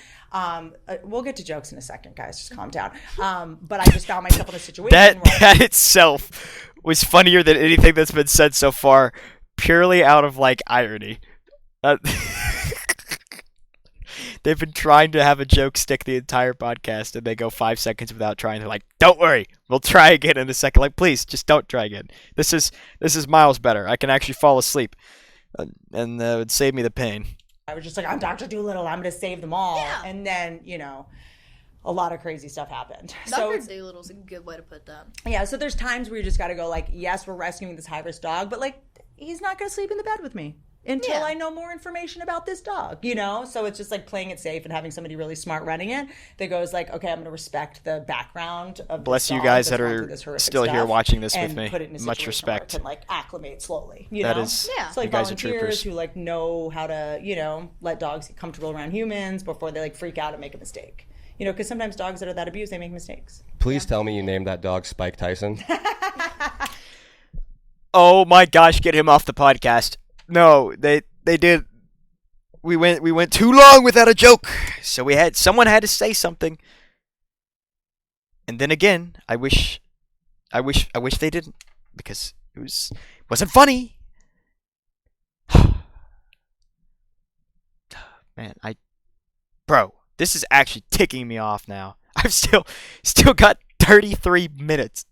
We'll get to jokes in a second, guys. Just calm down. But I just found myself in a situation where That itself was funnier than anything that's been said so far, purely out of like irony. They've been trying to have a joke stick the entire podcast, and they go 5 seconds without trying. They're like, "Don't worry, we'll try again in a second." Like, please, just don't try again. This is miles better. I can actually fall asleep, and it would save me the pain. I was just like, I'm Dr. Doolittle. I'm going to save them all. Yeah. And then, a lot of crazy stuff happened. Dr. Doolittle's a good way to put that. Yeah, so there's times where you just got to go like, yes, we're rescuing this high-risk dog, but like, he's not going to sleep in the bed with me until I know more information about this dog, So it's just like playing it safe and having somebody really smart running it that goes like, okay, I'm going to respect the background of Bless this you dog guys that's that gone are through this horrific still here stuff watching this with and me. put it in a Much situation where it respect. can like acclimate slowly, That is, Yeah. It's like you guys are volunteers troopers. who like know how to, let dogs get comfortable around humans before they like freak out and make a mistake. Because sometimes dogs that are that abused, they make mistakes. Please tell me you named that dog Spike Tyson. Oh my gosh, get him off the podcast. No, they did. We went too long without a joke, so someone had to say something. And then again, I wish they didn't, because it wasn't funny. Man, bro, this is actually ticking me off now. I've still got 33 minutes.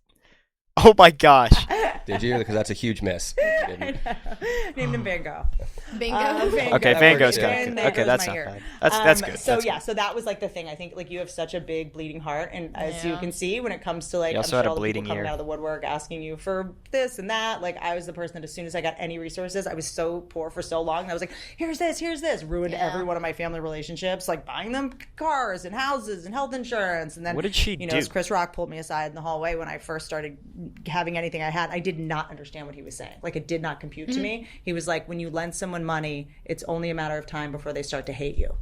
Oh my gosh. Did you? Because that's a huge miss. Named him Van Gogh. Bingo. Okay, Van Gogh's good. kind of There okay. goes That's my not ear. bad. That's good. So That's yeah, good. so that was like the thing. I think like you have such a big bleeding heart, and as you Yeah. can see, when it comes to like, You I'm also sure had a all the bleeding people coming ear. out of the woodwork asking you for this and that. Like I was the person that as soon as I got any resources, I was so poor for so long. And I was like, here's this, ruined every one of my family relationships, like buying them cars and houses and health insurance. And then What did she do? As Chris Rock pulled me aside in the hallway when I first started having anything I had, I did not understand what he was saying. Like it did not compute to me. He was like, when you lend someone money, it's only a matter of time before they start to hate you.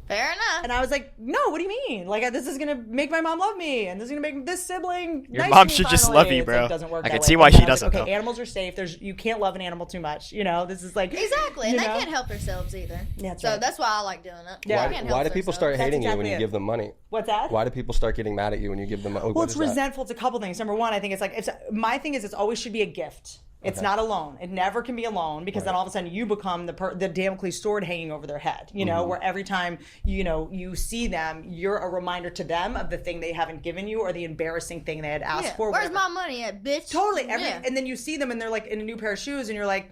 Fair enough. And I was like, no, what do you mean? Like, this is gonna make my mom love me, and this is gonna make this sibling. Your nice mom to me should just finally. love you, It's bro. Like, doesn't work I that can way. see why And she then I was doesn't, like, okay, though. animals are safe. You can't love an animal too much. You know, this is like Exactly, and you they know? can't help themselves either. That's so right. that's why I like doing it. Yeah. They can't Why help do people themselves. start hating you when exactly you it. give them money? What's that? Why do people start getting mad at you when you give them money? Well, it's resentful. It's a couple things. Number one, I think it's like my thing is it's always should be a gift. It's not a loan. It never can be a loan because then all of a sudden you become the Damocles sword hanging over their head. You know, where every time you see them, you're a reminder to them of the thing they haven't given you or the embarrassing thing they had asked Yeah. for. Where's whatever. my money at, bitch? Totally. Yeah. And then you see them and they're like in a new pair of shoes and you're like,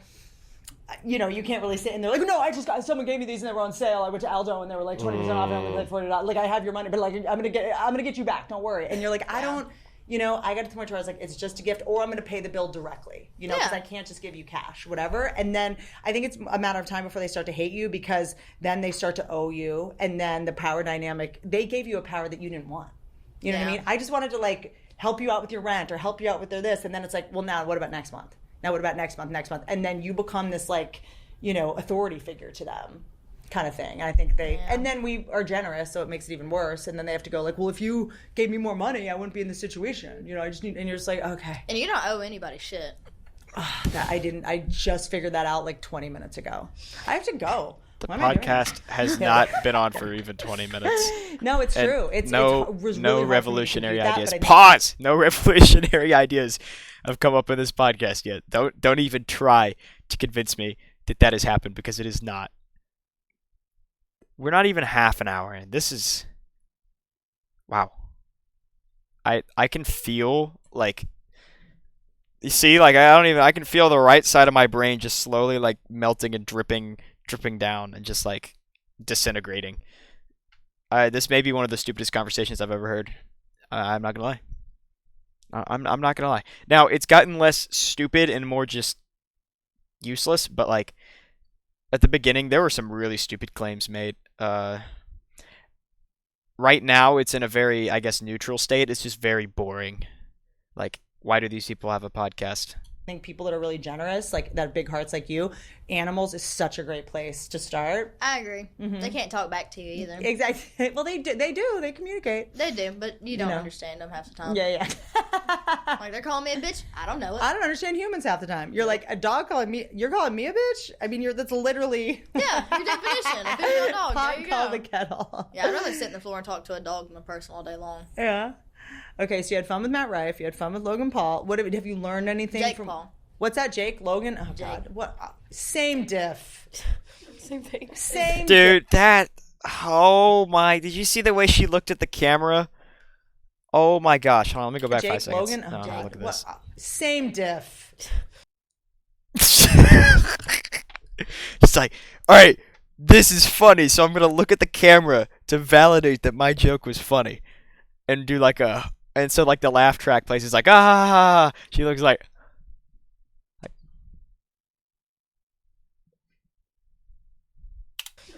you know, you can't really sit and they're like, no, I just got, someone gave me these and they were on sale. I went to Aldo and they were like 20% off and I only paid $40. Like, I have your money, but like, I'm gonna get you back. Don't worry. And you're like, I don't, you know, I got to the point where I was like, it's just a gift or I'm going to pay the bill directly, you know, because Yeah. I can't just give you cash, whatever. And then I think it's a matter of time before they start to hate you because then they start to owe you. And then the power dynamic, they gave you a power that you didn't want. You know what I Yeah. mean? I just wanted to like help you out with your rent or help you out with their this. And then it's like, well, now what about next month? Now what about next month? And then you become this like, you know, authority figure to them kind of thing. And I think and then we are generous, so it makes it even worse. And then they have to go like, well, if you gave me more money, I wouldn't be in this situation. You know, I just need, and you're just like, okay. And you don't owe anybody shit. I just figured that out like 20 minutes ago. I have to go. The What am I doing? podcast has not been on for even 20 minutes. No, it's And true. It's no really no hard for me to revolutionary compute that, ideas. but I think- Pause. No revolutionary ideas have come up in this podcast yet. Don't even try to convince me that has happened because it is not. We're not even half an hour in. This is wow. I can feel like you see like I can feel the right side of my brain just slowly like melting and dripping down and just like disintegrating. This may be one of the stupidest conversations I've ever heard. I'm not gonna lie. I'm not gonna lie. Now it's gotten less stupid and more just useless, but like at the beginning there were some really stupid claims made. Right now it's in a very, I guess, neutral state. It's just very boring. Like, why do these people have a podcast? I think people that are really generous, like that have big hearts like you, animals is such a great place to start. I agree. They can't talk back to you either. Exactly. Well, they do. They communicate. They do, but you don't know. understand them half the time. Yeah. Like, they're calling me a bitch. I don't know it. I don't understand humans half the time. You're like a dog calling me. You're calling me a bitch. I mean, that's literally. Yeah, your definition. A bitch or a dog. Pot There you call go. the kettle. Yeah, I'd rather sit on the floor and talk to a dog than a person all day long. Yeah. Okay, so you had fun with Matt Rife. You had fun with Logan Paul. What have you learned anything Jake from Paul. What's that, Jake? Logan? Oh God. What? Same diff. Same thing. Same. Dude, oh my, did you see the way she looked at the camera? Oh my gosh, hold on, let me go back Jake 5 seconds. Logan. Oh, No, God. look at this. Same diff. It's like, alright, this is funny, so I'm gonna look at the camera to validate that my joke was funny. And do like and so like the laugh track plays is like, ah, she looks like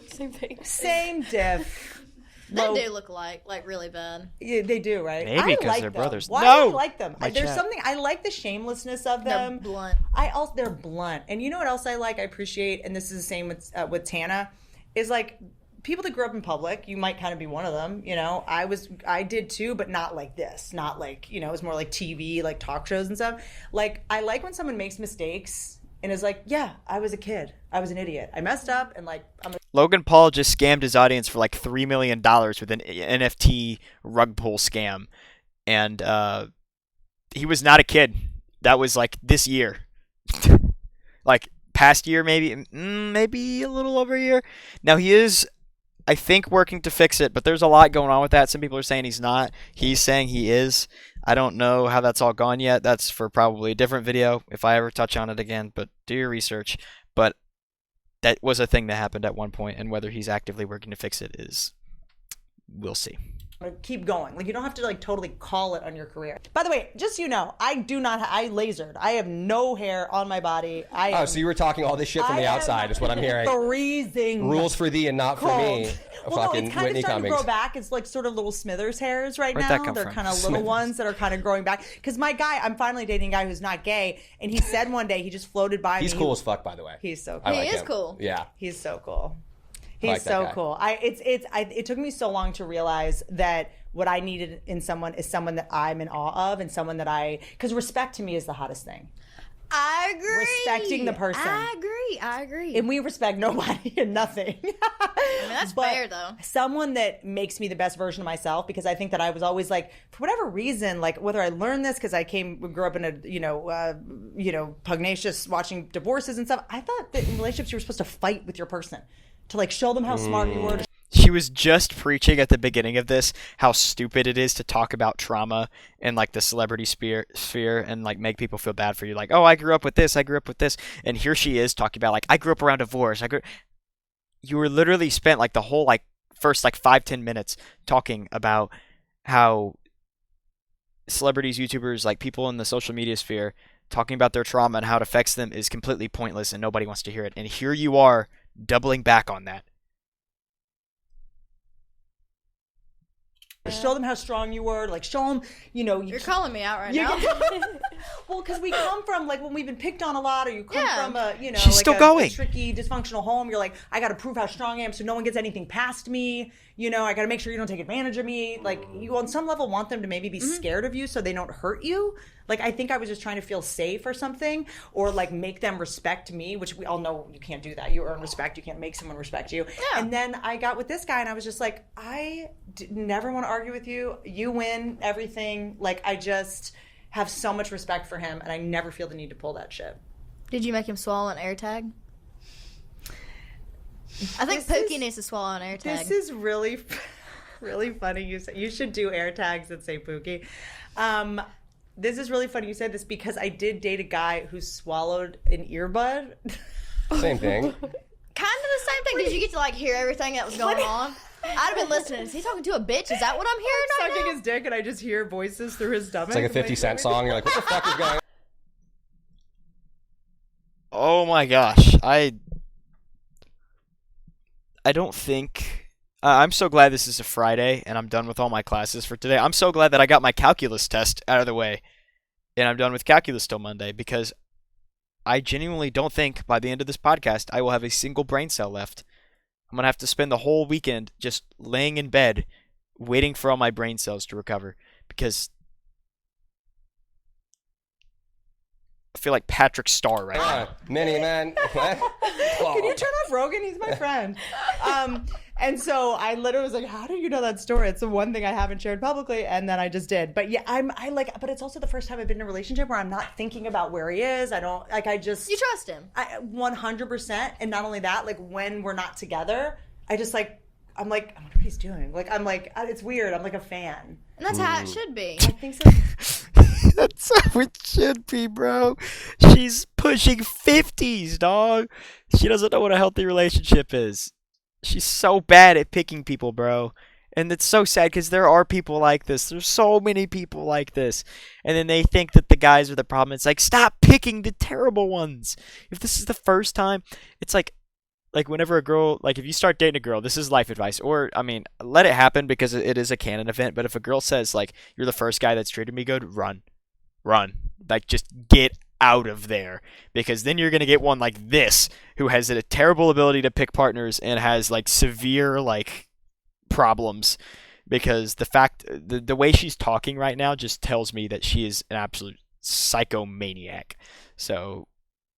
Same thing. Same diff. They Lo- do look alike, like really bad. Yeah, they do, right? Maybe I 'cause like they're them. brothers. Why No! do you like them? My There's chat. something I like the shamelessness of They're them. blunt. They're blunt, and you know what else I like? I appreciate, and this is the same with Tana, is like people that grew up in public. You might kind of be one of them. You know, I did too, but not like this. Not like, you know, it was more like TV, like talk shows and stuff. Like I like when someone makes mistakes and is like, yeah, I was a kid, I was an idiot, I messed up, and like Logan Paul just scammed his audience for like $3 million with an NFT rug pull scam. And he was not a kid. That was like this year. Like past year, maybe a little over a year. Now he is, I think, working to fix it, but there's a lot going on with that. Some people are saying he's not. He's saying he is. I don't know how that's all gone yet. That's for probably a different video if I ever touch on it again, but do your research. But that was a thing that happened at one point, and whether he's actively working to fix it we'll see. keep going. Like, you don't have to like totally call it on your career. By the way, just so you know, I do not. I lasered. I have no hair on my body. So you were talking all this shit from the outside, is what I'm hearing. Freezing. Rules for thee and not for me. Well, no, Fucking it's kind Whitney of starting Cummings. to grow back. It's like sort of little Smithers hairs right Where'd now. that come They're from? kind of little Smithers. ones that are kind of growing back. Because my guy, I'm finally dating a guy who's not gay, and he said one day he just floated by me. He's cool as fuck, by the way. He's so I cool. like He is him. cool. Yeah. He's so cool. I like He's that so guy. cool. It took me so long to realize that what I needed in someone is someone that I'm in awe of and someone that because respect to me is the hottest thing. I agree. Respecting the person. I agree. And we respect nobody and nothing. I mean, that's But fair, though. someone that makes me the best version of myself, because I think that I was always like, for whatever reason, like whether I learned this because I grew up in a pugnacious watching divorces and stuff. I thought that in relationships you were supposed to fight with your person to like show them how smart you were. She was just preaching at the beginning of this how stupid it is to talk about trauma in like the celebrity sphere and like make people feel bad for you. Like, oh, I grew up with this, and here she is talking about like I grew up around divorce. You were literally spent like the whole like first like 5-10 minutes talking about how celebrities, YouTubers, like people in the social media sphere talking about their trauma and how it affects them is completely pointless and nobody wants to hear it. And here you are doubling back on that. Show them how strong you were. Like show them, You're calling me out right now. Well, because we come from like when we've been picked on a lot, or you come from a She's like still a going. tricky, dysfunctional home. You're like, I got to prove how strong I am, so no one gets anything past me. I got to make sure you don't take advantage of me. Like you, on some level, want them to maybe be scared of you so they don't hurt you. Like I think I was just trying to feel safe or something, or like make them respect me, which we all know you can't do that. You earn respect. You can't make someone respect you. Yeah. And then I got with this guy, and I was just like, never want to argue with you. You win everything. Like I just have so much respect for him, and I never feel the need to pull that shit. Did you make him swallow an AirTag? I think Pookie needs to swallow an AirTag. This is really, really funny. You should do AirTags that say Pookie. This is really funny you said this because I did date a guy who swallowed an earbud. Same thing. Kind of the same thing. Did you get to like hear everything that was going on? I'd have been listening. Is he talking to a bitch? Is that what I'm hearing right Sucking now? his dick, and I just hear voices through his stomach. It's like a 50 Cent song. You're like, what the fuck is going on? Oh my gosh. I don't think I'm so glad this is a Friday and I'm done with all my classes for today. I'm so glad that I got my calculus test out of the way and I'm done with calculus till Monday because I genuinely don't think by the end of this podcast I will have a single brain cell left. I'm going to have to spend the whole weekend just laying in bed waiting for all my brain cells to recover because I feel like Patrick Starr right now. Mini man. Can you turn off Rogan? He's my friend. And so I literally was like, how do you know that story? It's the one thing I haven't shared publicly. And then I just did. But yeah, but it's also the first time I've been in a relationship where I'm not thinking about where he is. I don't, like, I just. You trust him. 100%. And not only that, like when we're not together, I just like, I'm like, I wonder what he's doing. Like, I'm like, it's weird. I'm like a fan. And that's how it should be. I think so. That's how it should be, bro. She's pushing 50s, dog. She doesn't know what a healthy relationship is. She's so bad at picking people, bro. And it's so sad because there are people like this. There's so many people like this. And then they think that the guys are the problem. It's like, stop picking the terrible ones. If this is the first time, it's like whenever a girl, like if you start dating a girl, this is life advice. Or, I mean, let it happen because it is a canon event. But if a girl says, like, you're the first guy that's treated me good, run. Like, just get out of there. Because then you're going to get one like this who has a terrible ability to pick partners and has, like, severe, like, problems. Because the way she's talking right now just tells me that she is an absolute psychomaniac. So,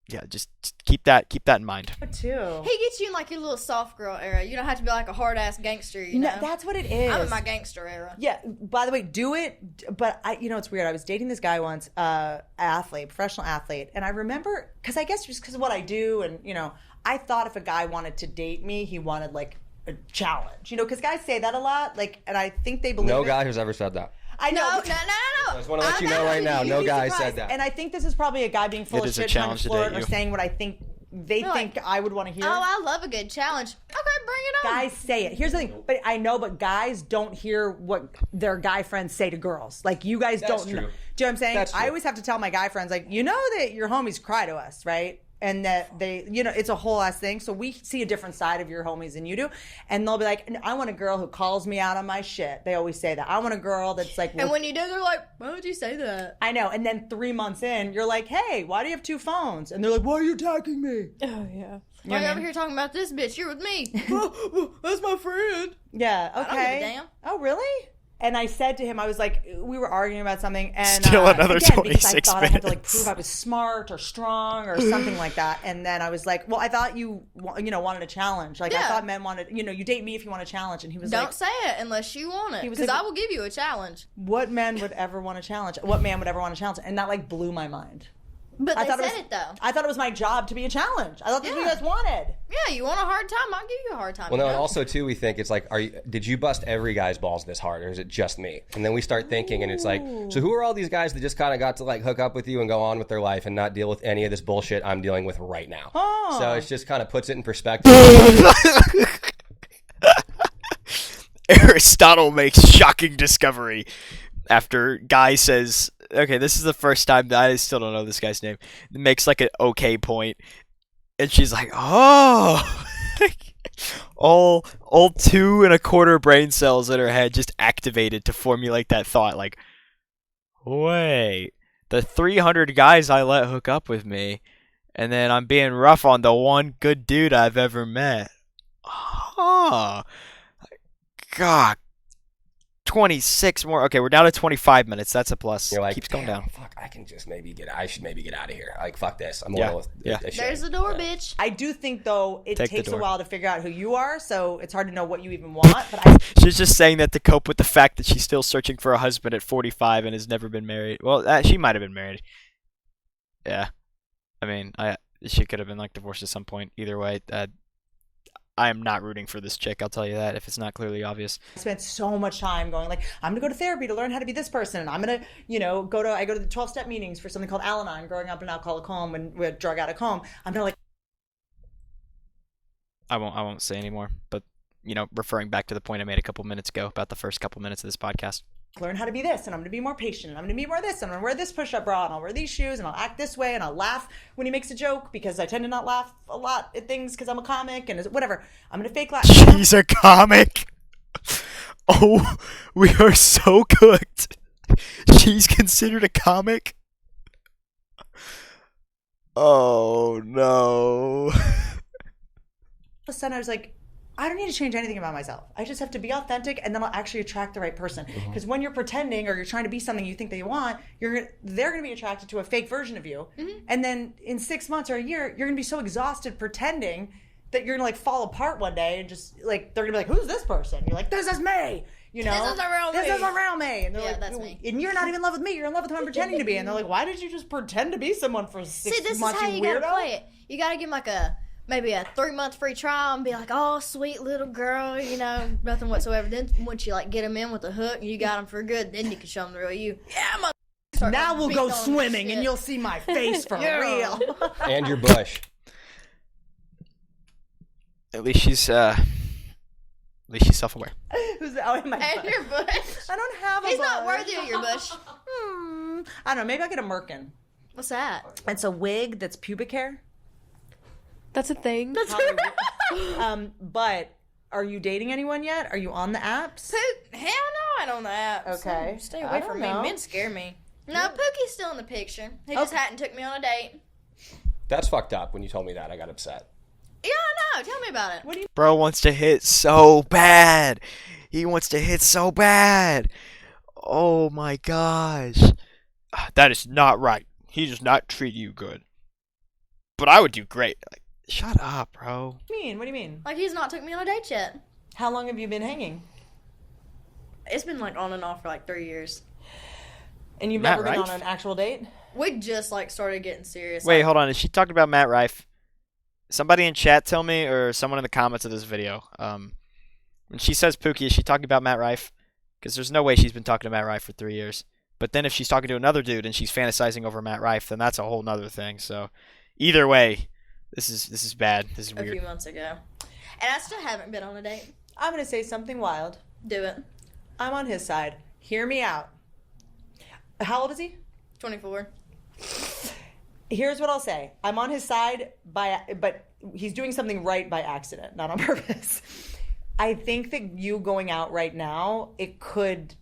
yeah, just keep that in mind. Too. He gets you in like your little soft girl era. You don't have to be like a hard ass gangster, you know? No, that's what it is. I'm in my gangster era. Yeah. By the way, do it. But it's weird. I was dating this guy once, professional athlete, and I remember because I guess just because of what I do, and I thought if a guy wanted to date me, he wanted like a challenge, because guys say that a lot, like, and I think they believe No it. guy who's ever said that. I know. No. I just want to let you know right now, no guy said that. And I think this is probably a guy being full It of is a shit, trying challenge to to date flirt or you. saying what I think they think I would want to hear. Oh, I love a good challenge. Okay, bring it on. Guys say it. Here's the thing, but guys don't hear what their guy friends say to girls. Like, you guys don't know. Do you know what I'm saying? That's true. I always have to tell my guy friends, like, that your homies cry to us, right? And that they, it's a whole ass thing. So we see a different side of your homies than you do. And they'll be like, I want a girl who calls me out on my shit. They always say that. I want a girl that's like, and when you do, they're like, why would you say that? I know. And then 3 months in, you're like, hey, why do you have 2 phones? And they're like, why are you attacking me? Oh, yeah. Why you over here talking about this bitch? You're with me. That's my friend. Yeah, okay. I don't give a damn. Oh, really? And I said to him, I was like, we were arguing about something, and Still another again, because I 26 thought I had to like minutes. prove I was smart or strong or something like that. And then I was like, well, I thought you wanted a challenge. Like I Yeah. thought men wanted, you date me if you want a challenge. And he was Don't like, say it unless you want it. He was Because like- I will give you a challenge. what man would ever want a challenge? What man would ever want a challenge? And that like blew my mind. But I they thought said it was, it though. I thought it was my job to be a challenge. I thought that's what you Yeah. guys wanted. Yeah, you want a hard time? I'll give you a hard time. Well, no, you and know? also too, we think it's like, did you bust every guy's balls this hard, or is it just me? And then we start thinking, and it's like, so who are all these guys that just kind of got to like hook up with you and go on with their life and not deal with any of this bullshit I'm dealing with right now? Oh. So it just kind of puts it in perspective. Aristotle makes shocking discovery after guy says, okay, this is the first time that I still don't know this guy's name. Makes like an okay point. And she's like, oh, all 2.25 brain cells in her head just activated to formulate that thought. Like, wait, the 300 guys I let hook up with me, and then I'm being rough on the one good dude I've ever met. Oh, God. 26 more. Okay, we're down to 25 minutes. That's a plus. You're like, Keeps going "Damn, down. Fuck, I should maybe get out of here. Like, fuck this. I'm a Yeah, little yeah. ashamed." There's the door, bitch. I do think though it Take the takes a door. while to figure out who you are, so it's hard to know what you even want. But I She's just saying that to cope with the fact that she's still searching for a husband at 45 and has never been married. Well, she might have been married. Yeah. I mean, she could have been like divorced at some point. Either way, I am not rooting for this chick. I'll tell you that if it's not clearly obvious. spent so much time going like, I'm gonna go to therapy to learn how to be this person, and I'm gonna, I go to the 12-step meetings for something called Al-Anon, growing up in an alcoholic home and with drug addict home. I'm gonna like I won't say anymore. But referring back to the point I made a couple minutes ago about the first couple minutes of this podcast. learn how to be this, and I'm gonna be more patient, and I'm gonna be more this, and I'm gonna wear this push-up bra, and I'll wear these shoes, and I'll act this way, and I'll laugh when he makes a joke because I tend to not laugh a lot at things because I'm a comic and whatever. I'm gonna fake laugh. She's a comic. Oh, we are so cooked. She's considered a comic. Oh no. All of a sudden I was like, I don't need to change anything about myself. I just have to be authentic, and then I'll actually attract the right person. Because when you're pretending or you're trying to be something you think they want, they're going to be attracted to a fake version of you. And then in 6 months or a year, you're going to be so exhausted pretending that you're going to like fall apart one day and just like, they're going to be like, who's this person? You're like, this is me. This is the real me. This is the real me. And they're Yeah, like, that's me. And you're not even in love with me. You're in love with who I'm pretending to be. And they're like, why did you just pretend to be someone for 6 See, this months, is how you weirdo? gotta play it. You gotta give them like maybe a 3-month free trial and be like, oh, sweet little girl, nothing whatsoever. Then once you like get them in with the hook and you got them for good, then you can show them the real you. Yeah, Now we'll go beating on swimming shit. and you'll see my face for Yeah. real. And your bush. At least she's self-aware. Who's oh, in my And bush. your bush. I don't have a He's bush. not worthy of your bush. I don't know. Maybe I'll get a merkin. What's that? It's a wig that's pubic hair. That's a thing. But are you dating anyone yet? Are you on the apps? Hell no, I don't know that. Okay. Stay I away don't from know. me. Men scare me. No, Pookie's still in the picture. He just hadn't took me on a date. That's fucked up. When you told me that, I got upset. Yeah, I know. Tell me about it. Bro wants to hit so bad. He wants to hit so bad. Oh my gosh. That is not right. He does not treat you good. But I would do great. Like, shut up, bro. What do you mean? What do you mean? Like, he's not took me on a date yet. How long have you been hanging? It's been like on and off for like 3 years. And you've Matt never been Rife? on an actual date? We just like started getting serious. Wait, hold on. Is she talking about Matt Rife? Somebody in chat tell me, or someone in the comments of this video. When she says Pookie, is she talking about Matt Rife? Because there's no way she's been talking to Matt Rife for 3 years. But then if she's talking to another dude and she's fantasizing over Matt Rife, then that's a whole nother thing. So either way, this is bad. This is a weird. few months ago. And I still haven't been on a date. I'm going to say something wild. Do it. I'm on his side. Hear me out. How old is he? 24. Here's what I'll say. I'm on his side, but he's doing something right by accident, not on purpose. I think that you going out right now, it could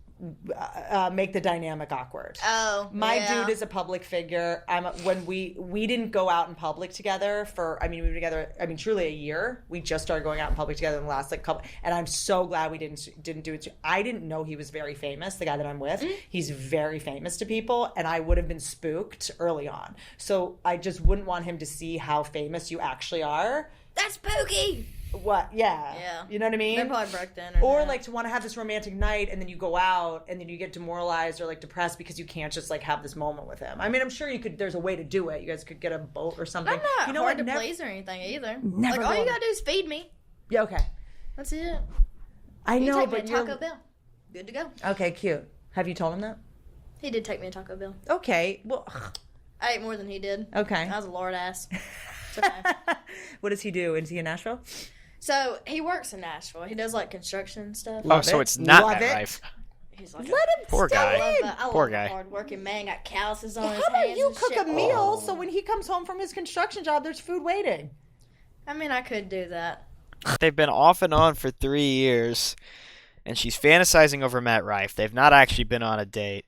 make the dynamic awkward. Oh, My yeah. dude is a public figure. When we didn't go out in public together we were together. I mean, truly a year. We just started going out in public together in the last couple. And I'm so glad we didn't do it. I didn't know he was very famous. The guy that I'm with, he's very famous to people, and I would have been spooked early on. So I just wouldn't want him to see how famous you actually are. That's spooky. What? Yeah. Yeah. You know what I mean? They probably broke the internet. Or like to want to have this romantic night and then you go out and then you get demoralized or like depressed because you can't just like have this moment with him. I mean, I'm sure you could. There's a way to do it. You guys could get a boat or something. I'm not you know hard what? to please or anything either. Never Like all you will. gotta do is feed me. Yeah. Okay. That's it. I You know, take me but to you're Taco Bell. Good to go. okay. Cute. Have you told him that? He did take me to Taco Bell. Okay. Well. I ate more than he did. Okay. I was a lord ass. It's okay. What does he do? Is he in Nashville? So he works in Nashville. He does like construction and stuff. Oh, so it. it's not Love Matt it. Rife. He's like, Let him. Poor stay guy. in. I Poor love guy. a hard-working man. Got calluses on How his about hands you and cook shit. a meal so when he comes home from his construction job, there's food waiting? I mean, I could do that. They've been off and on for 3 years, and she's fantasizing over Matt Rife. They've not actually been on a date,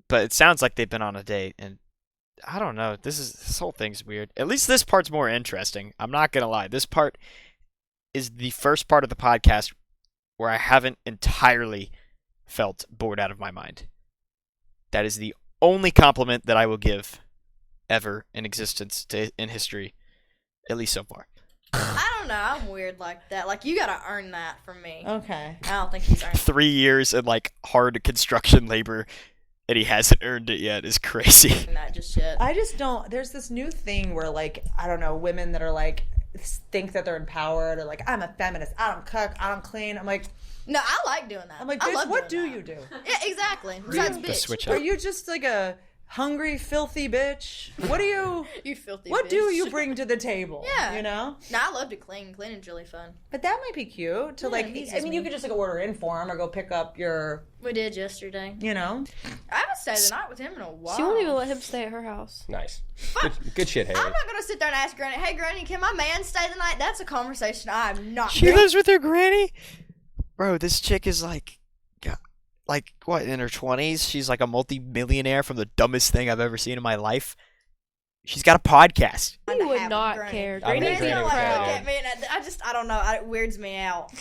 but it sounds like they've been on a date, and I don't know. This whole thing's weird. At least this part's more interesting. I'm not gonna lie. This part is the first part of the podcast where I haven't entirely felt bored out of my mind. That is the only compliment that I will give ever in existence in history, at least so far. I don't know. I'm weird like that. Like, you gotta earn that from me. Okay. I don't think he's earned 3 years in like hard construction labor, and he hasn't earned it yet is crazy. that just yet. I just don't. There's this new thing where, like, I don't know, women that are like think that they're empowered or like, I'm a feminist. I don't cook. I don't clean. I'm like, No, I like doing that. I'm like, I bitch, love what do doing you that. do? Yeah, exactly. Besides, The bitch. switch Are up. you just like a hungry, filthy bitch? What do you? You filthy What bitch. do you bring to the table? Yeah. You know. No, I love to clean. Cleaning's really fun. But that might be cute to like. it eases I mean, you me. could just like order in for him or go pick up your. We did yesterday. You know. I haven't stayed the night with him in a while. She won't even let him stay at her house. Nice. Good shit, Haley. I'm not gonna sit there and ask Granny, "Hey, Granny, can my man stay the night?" That's a conversation I'm not. She lives with her granny? Bro, this chick is like what, in her 20s? She's like a multi-millionaire from the dumbest thing I've ever seen in my life. She's got a podcast. He would not care. I mean, Granny's Granny gonna would care, proud. yeah. Look at me, and I don't know. It weirds me out.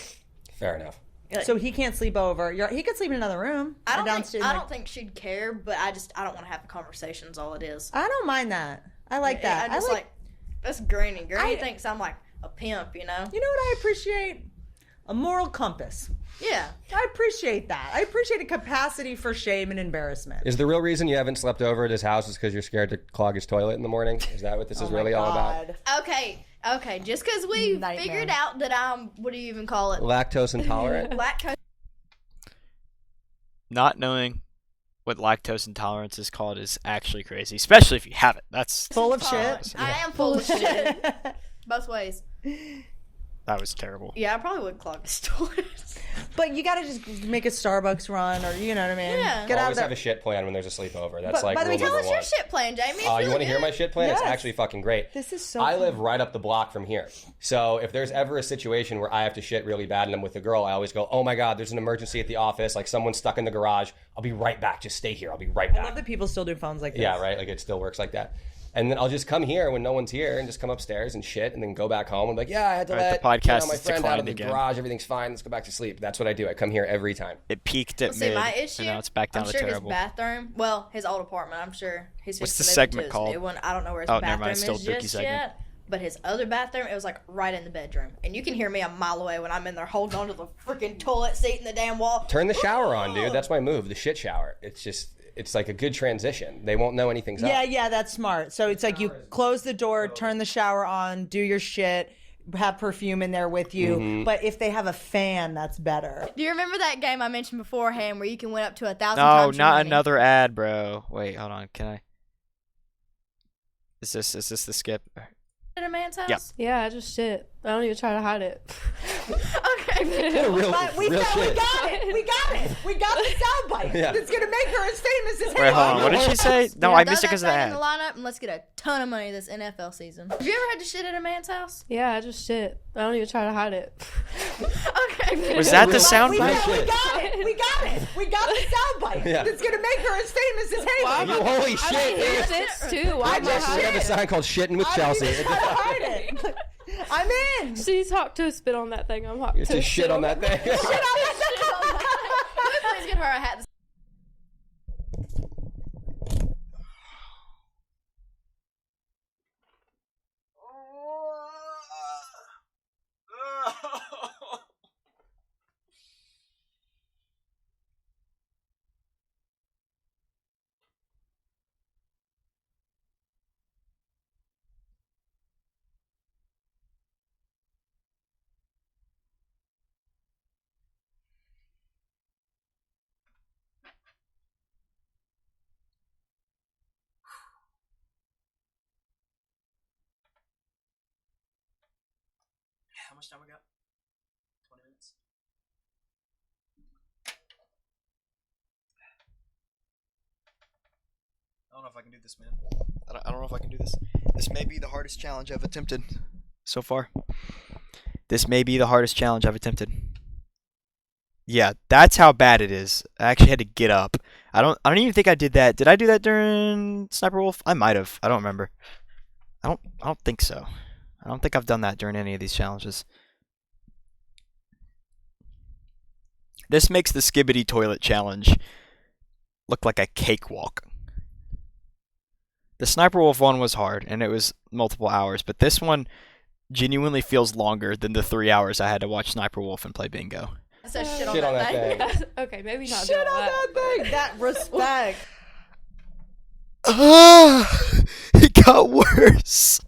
Fair enough. So he can't sleep over. He could sleep in another room. I or don't downstairs, think I like- don't think she'd care, but I don't want to have the conversations. All it is. I don't mind that. I like that. I just like that's Granny. Granny I- thinks I'm like a pimp, you know? You know what I appreciate? A moral compass. Yeah. I appreciate that. I appreciate a capacity for shame and embarrassment. Is the real reason you haven't slept over at his house is because you're scared to clog his toilet in the morning? Is that what this is Oh my really all about? God. Okay. Just because we Nightmare. figured out that I'm, what do you even call it? Lactose intolerant? Lactose. Not knowing what lactose intolerance is called is actually crazy, especially if you have it. That's Full of intolerant. shit. I am full of shit. Both ways. that was terrible. Yeah, I probably would clog his toilet. But you gotta just make a Starbucks run, or you know what I mean. Yeah. Get out of Always there. have a shit plan when there's a sleepover. That's But, like by the way, rule Tell number us one. your shit plan, Jamie. You want to hear my shit plan? Yes. It's actually fucking great. This is so. I fun. live right up the block from here. So if there's ever a situation where I have to shit really bad and I'm with a girl, I always go, oh my God, there's an emergency at the office. Like someone's stuck in the garage. I'll be right back. Just stay here. I'll be right I back. love that people still do phones like this. Yeah, right. Like it still works like that. And then I'll just come here when no one's here and just come upstairs and shit and then go back home and be like, yeah, I had to All right, let the podcast my is friend out of declined the again. garage. Everything's fine. Let's go back to sleep. That's what I do. I come here every time. It peaked at See, mid, my issue, and now it's back down I'm to sure terrible. his bathroom, well, his old apartment, I'm sure he's What's fixing the to move segment into called? his new one. I don't know where his Oh, never bathroom mind, it's still is Dookie just segment. yet. But his other bathroom, it was like right in the bedroom. And you can hear me a mile away when I'm in there holding onto the freaking toilet seat in the damn wall. Turn the shower on, dude. That's my move. The shit shower. It's like a good transition. They won't know anything's up. Yeah, that's smart. So it's like you close the door, turn the shower on, do your shit, have perfume in there with you. Mm-hmm. But if they have a fan, that's better. Do you remember that game I mentioned beforehand where you can win up to 1,000 No, times your not money? another ad, bro. Wait, hold on. Can I? Is this the skip? At a man's house? Yep. Yeah, I just shit. I don't even try to hide it. Okay. Real, But we real got shit. it. We got it. We got the soundbite. Yeah. It's gonna make her as famous as Wait, hold on. What did she say? No, I Throw missed it that because of the thing in the ad. lineup and let's get a ton of money this NFL season. Have you ever had to shit at a man's house? Yeah, I just shit. I don't even try to hide it. Okay. Was that the We sound We got bite? it. got it. We got it. We got the soundbite. Yeah. It's gonna make her as famous as Haley. You holy shit, It dude. fits too. Why I am I just We have a hiding? sign called Shitting with Chelsea. I try to hide it. I'm in. She's hot to spit on that thing. I'm hot It's to a shit on that thing. Can we please get her a hat? How much time we got? 20 minutes. I don't know if I can do this, man. I don't know if I can do this. This may be the hardest challenge I've attempted so far. This may be the hardest challenge I've attempted. Yeah, that's how bad it is. I actually had to get up. I don't even think I did that. Did I do that during Sniper Wolf? I might have. I don't remember. I don't think so. I don't think I've done that during any of these challenges. This makes the Skibidi Toilet Challenge look like a cakewalk. The Sniper Wolf one was hard, and it was multiple hours, but this one genuinely feels longer than the 3 hours I had to watch Sniper Wolf and play bingo. It says shit Shit on that thing. Okay, maybe not. Shit doing on that thing. That respect. It got worse.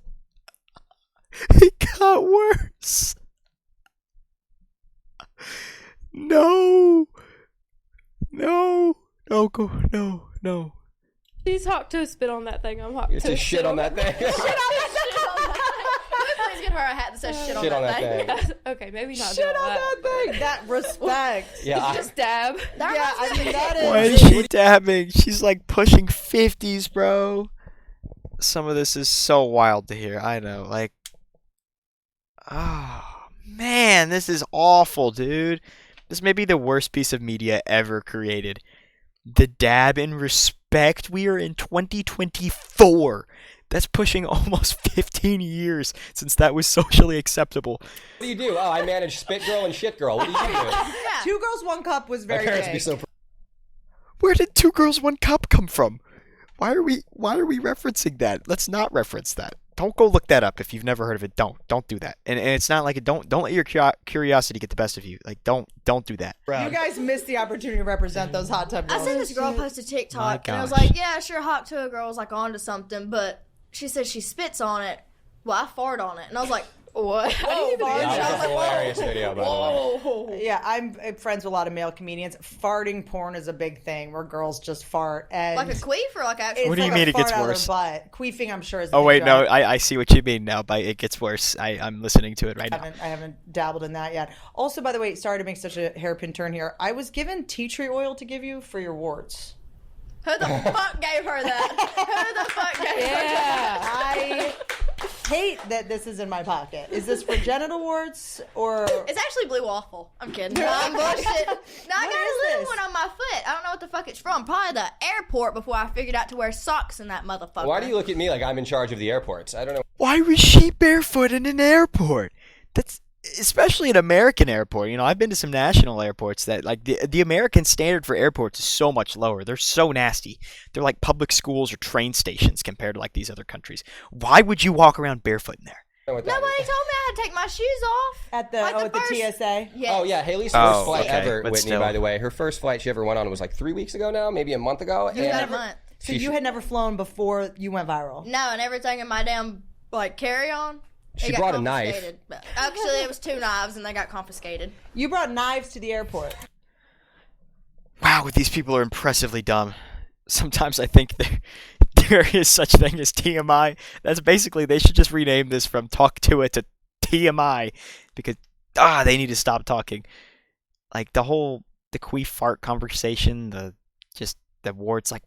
It got worse. No. No. No, go. No, no. She's hot to spit on that thing. I'm hot It's to a shit on that thing. Can we please get her a hat that says shit, Shit on that thing? Okay, maybe not. Shit doing on that thing. That respect. Yeah, I- Just dab. Yeah, I mean that Why is. is she dabbing? She's like pushing 50s, bro. Some of this is so wild to hear. I know. Like, oh, man, this is awful, dude. This may be the worst piece of media ever created. The dab in respect. We are in 2024. That's pushing almost 15 years since that was socially acceptable. What do you do? Oh, I manage Spit Girl and Shit Girl. What do you do? Yeah. 2 Girls, 1 Cup was My very parents would be big. so proud. Where did 2 Girls 1 Cup come from? Why are we referencing that? Let's not reference that. Don't go look that up if you've never heard of it. Don't do that. And it's not like it. Don't let your curiosity get the best of you. Like don't do that. You guys missed the opportunity to represent those hot tub I girls. seen this girl post a My TikTok, and I was gosh. like, yeah, sure, hot to a girl's like onto something, but she said she spits on it. Well, I fart on it, and I was like, What? How do you even Whoa, do That that? was a hilarious video, by the way. Yeah, I'm friends with a lot of male comedians. Farting porn is a big thing where girls just fart and like a queef or like actual. it's What do you like a mean it gets fart out of worse? their butt. Queefing, I'm sure is. Oh the wait, big no, joke. I see what you mean now. By it gets worse. I'm listening to it right now. I haven't dabbled in that yet. Also, by the way, sorry to make such a hairpin turn here. I was given tea tree oil to give you for your warts. Who the fuck gave her that? Who the fuck gave her that? I hate that this is in my pocket. Is this for genital warts or? It's actually blue waffle. I'm kidding. No, I'm bullshit. No, I got What a is little this? one on my foot. I don't know what the fuck it's from. Probably the airport before I figured out to wear socks in that motherfucker. Why do you look at me like I'm in charge of the airports? I don't know. Why was she barefoot in an airport? That's especially an American airport. You know, I've been to some national airports that like the American standard for airports is so much lower. They're so nasty. They're like public schools or train stations compared to like these other countries. Why would you walk around barefoot in there? I don't know what that Nobody is. told me I had to take my shoes off. At the Like at the first- TSA. Yes. Oh yeah, Haley's Oh, first flight okay, ever, but Whitney. still. By the way, her first flight she ever went on was like 3 weeks ago now, maybe a month ago. You got a and month. So She- you had never flown before you went viral. No, and everything in my damn like carry on. She brought a knife. Actually, it was 2 knives, and they got confiscated. You brought knives to the airport. Wow, these people are impressively dumb. Sometimes I think there is such thing as TMI. That's basically they should just rename this from Talk to It to TMI because they need to stop talking. Like the queef fart conversation, the warts like.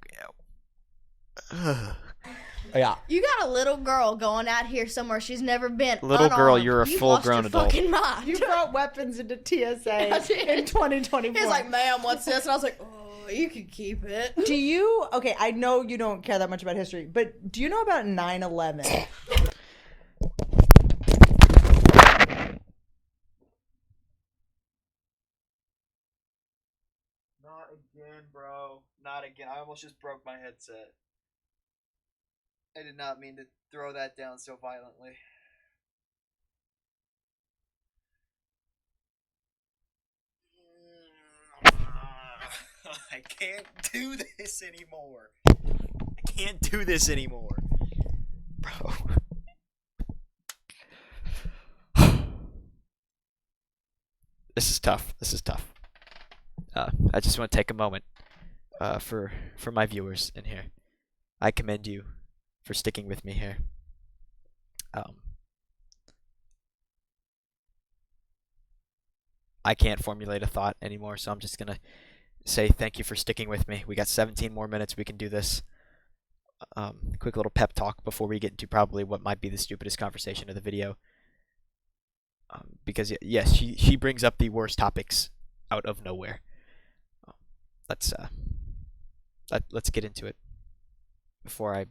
Ugh. Yeah. You got a little girl going out here somewhere she's never been. Little girl, unarmed. you're a You've full-grown lost your adult. fucking mind. You brought weapons into TSA did. in 2024. He's like, ma'am, what's this? And I was like, oh, you can keep it. do you, okay, I know you don't care that much about history, but do you know about 9/11? Not again, bro. Not again. I almost just broke my headset. I did not mean to throw that down so violently. I can't do this anymore. I can't do this anymore. Bro. This is tough. This is tough. I just want to take a moment for my viewers in here. I commend you for sticking with me here. I can't formulate a thought anymore, so I'm just gonna say thank you for sticking with me. We got 17 more minutes. We can do this. Quick little pep talk before we get into probably what might be the stupidest conversation of the video. Because yes, she brings up the worst topics out of nowhere. Let's get into it before I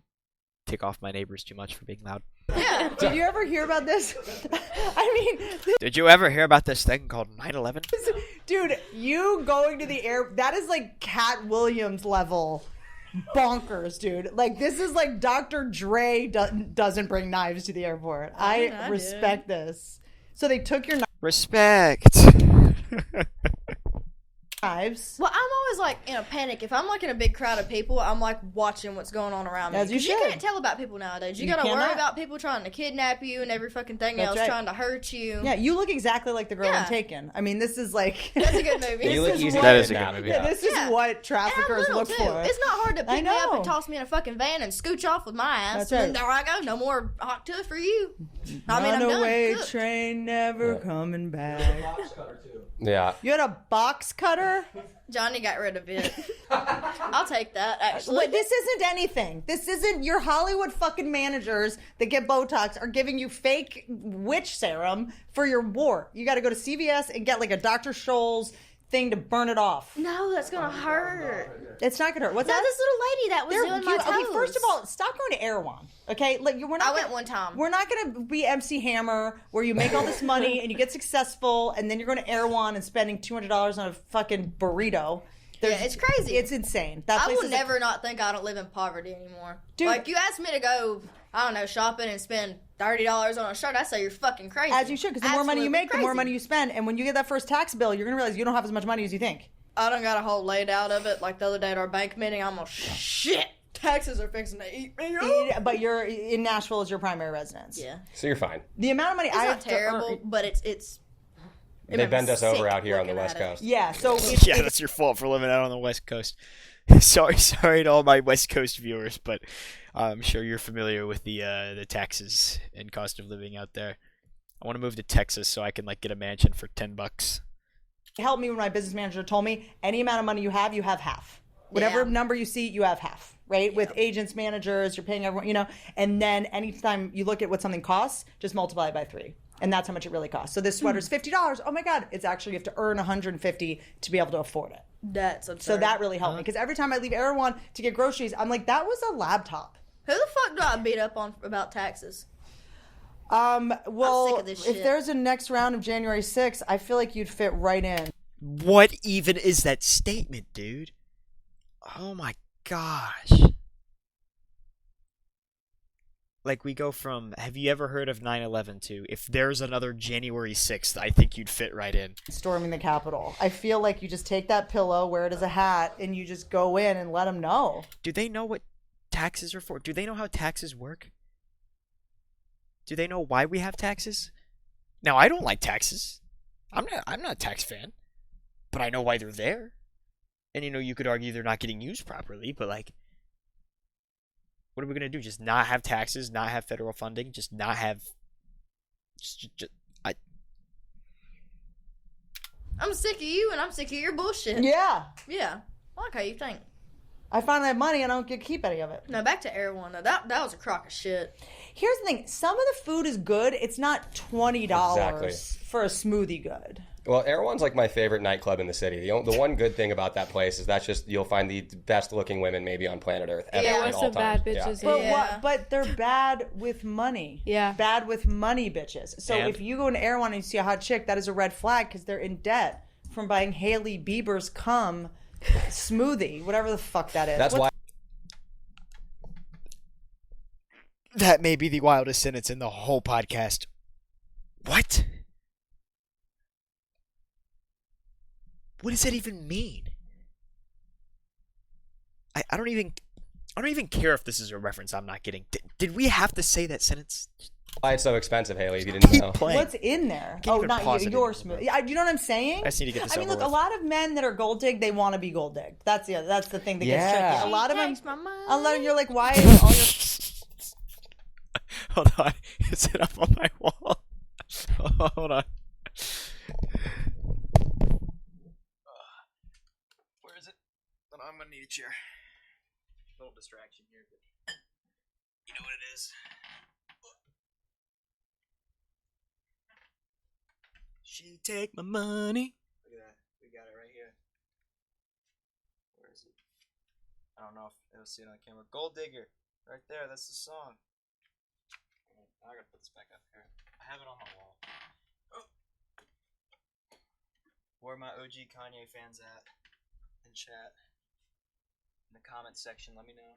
tick off my neighbors too much for being loud. Yeah. Did you ever hear about this? I mean, Did you ever hear about this thing called 9/11? dude, you going to the air, that is like Cat Williams level bonkers, dude. Like, this is like Dr. Dre doesn't bring knives to the airport. I respect this. So they took your Respect. knives. Well, I'm always like in a panic. If I'm like in a big crowd of people, I'm like watching what's going on around me. As you 'Cause you should. can't tell about people nowadays. You gotta cannot. worry about people trying to kidnap you and every fucking thing That's else right. trying to hurt you. Yeah, you look exactly like the girl Yeah. in Taken. I mean, this is like That's a good movie. You look is easy what- That to is a good kidnap. movie. yeah, this is Yeah. what And I'm traffickers little look too. for. It's not hard to I pick me up know. and toss me in a fucking van and scooch off with my ass. That's And right. then there I go. No more hot tooth for you. I mean, I'm Runaway done. Cooked. train never coming back. Yeah. You had a box cutter? Johnny got rid of it. I'll take that, actually. But this isn't anything. This isn't your Hollywood fucking managers that get Botox are giving you fake witch serum for your wart. You got to go to CVS and get like a Dr. Scholl's thing to burn it off. No, that's gonna hurt. It's not gonna hurt. What's No, that? this little lady that was They're doing my cute. toes. Okay, first of all, stop going to Erewhon. Okay, like we're not. I went one time. We're not going to be MC Hammer where you make all this money and you get successful, and then you're going to Erewhon and spending $200 on a fucking burrito. Yeah, it's crazy. It's insane. That I place will is never not think I don't live in poverty anymore. Dude. Like, you asked me to go, I don't know, shopping and spend $30 on a shirt, I say you're fucking crazy. as you should, because the more money you Absolutely make, the more crazy. money you spend, and when you get that first tax bill, you're going to realize you don't have as much money as you think. I done got a whole laid out of it. Like the other day at our bank meeting, I'm all, shit, taxes are fixing to eat me up. But you're in Nashville is your primary residence. Yeah. So you're fine. The amount of money It's I not have to terrible, earn- but it's it They made me bend us over sick out here on the looking West at it. Coast. Yeah, so it's, Yeah, that's your fault for living out on the West Coast. sorry to all my West Coast viewers, but I'm sure you're familiar with the taxes and cost of living out there. I want to move to Texas so I can like get a mansion for $10. it helped me when my business manager told me any amount of money you have half. Whatever Yeah. number you see, you have half, right? With agents, managers, you're paying everyone, you know, and then anytime you look at what something costs, just multiply it by 3. And that's how much it really costs. So this sweater's $50. Oh my God. It's actually, you have to earn $150 to be able to afford it. That's absurd. So that really helped me. Because every time I leave Erewhon to get groceries, I'm like, that was a laptop. Who the fuck do I beat up on about taxes? Well, sick of this if shit. there's a next round of January 6th, I feel like you'd fit right in. What even is that statement, dude? Oh my gosh. Like, we go from, have you ever heard of 9/11 to, if there's another January 6th, I think you'd fit right in. Storming the Capitol. I feel like you just take that pillow, wear it as a hat, and you just go in and let them know. Do they know what taxes are for? Do they know how taxes work? Do they know why we have taxes? Now, I don't like taxes. I'm not a tax fan. But I know why they're there. And you could argue they're not getting used properly, but like, what are we going to do? Just not have taxes, not have federal funding, just not have I'm sick of you and I'm sick of your bullshit. Yeah. Yeah. I like how you think. I finally have money and I don't get to keep any of it. No, back to Erewhon though. That was a crock of shit. Here's the thing. Some of the food is good. It's not $20 Exactly. for a smoothie good. Well, Erewhon's like my favorite nightclub in the city. The one good thing about that place is that's just you'll find the best looking women maybe on planet Earth ever. Yeah, There at was all some bad times. bitches. But Yeah. but they're bad with money. Yeah. Bad with money, bitches. So And? if you go into Erewhon and you see a hot chick, that is a red flag because they're in debt from buying Hailey Bieber's cum smoothie, whatever the fuck that is. That's why That may be the wildest sentence in the whole podcast. What? What does that even mean? I don't even care if this is a reference I'm not getting. Did we have to say that sentence? why it's so expensive, Haley. If you didn't Keep know. playing. What's in there? Can't Oh, even not pause you, it your anymore. smoothie. You know what I'm saying? I just need to get this I mean, over look, a with. lot of men that are gold digged, they want to be gold digged. That's the thing that gets Yeah. tricky. A lot of them, Takes my money. a lot of you're like, why is all your Hold on. Is it up on my wall? Hold on. Where is it? Hold on, I'm gonna need a chair. Little distraction here, but you know what it is. She take my money. Look at that. We got it right here. Where is it? I don't know if it'll see it on camera. Gold Digger. Right there. That's the song. I gotta put this back up here. I have it on my wall. Oh. Where are my OG Kanye fans at? In chat. In the comments section, let me know.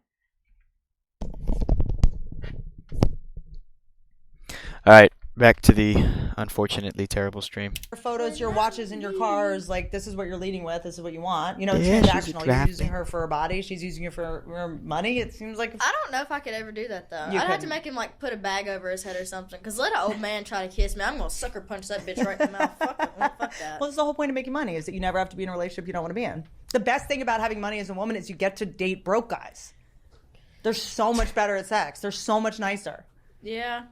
Alright, back to the unfortunately terrible stream. photos, your watches, and your cars? Like, this is what you're leading with. This is what you want. You know, it's Yeah, she's transactional. You're crafty. using her for her body. She's using you for her money. It seems like I don't know if I could ever do that though. You I'd have to couldn't. make him like put a bag over his head or something. Cause let an old man try to kiss me, I'm gonna sucker punch that bitch right in the mouth. Fuck that. Well, that's the whole point of making money is that you never have to be in a relationship you don't want to be in. The best thing about having money as a woman is you get to date broke guys. They're so much better at sex. They're so much nicer. Yeah.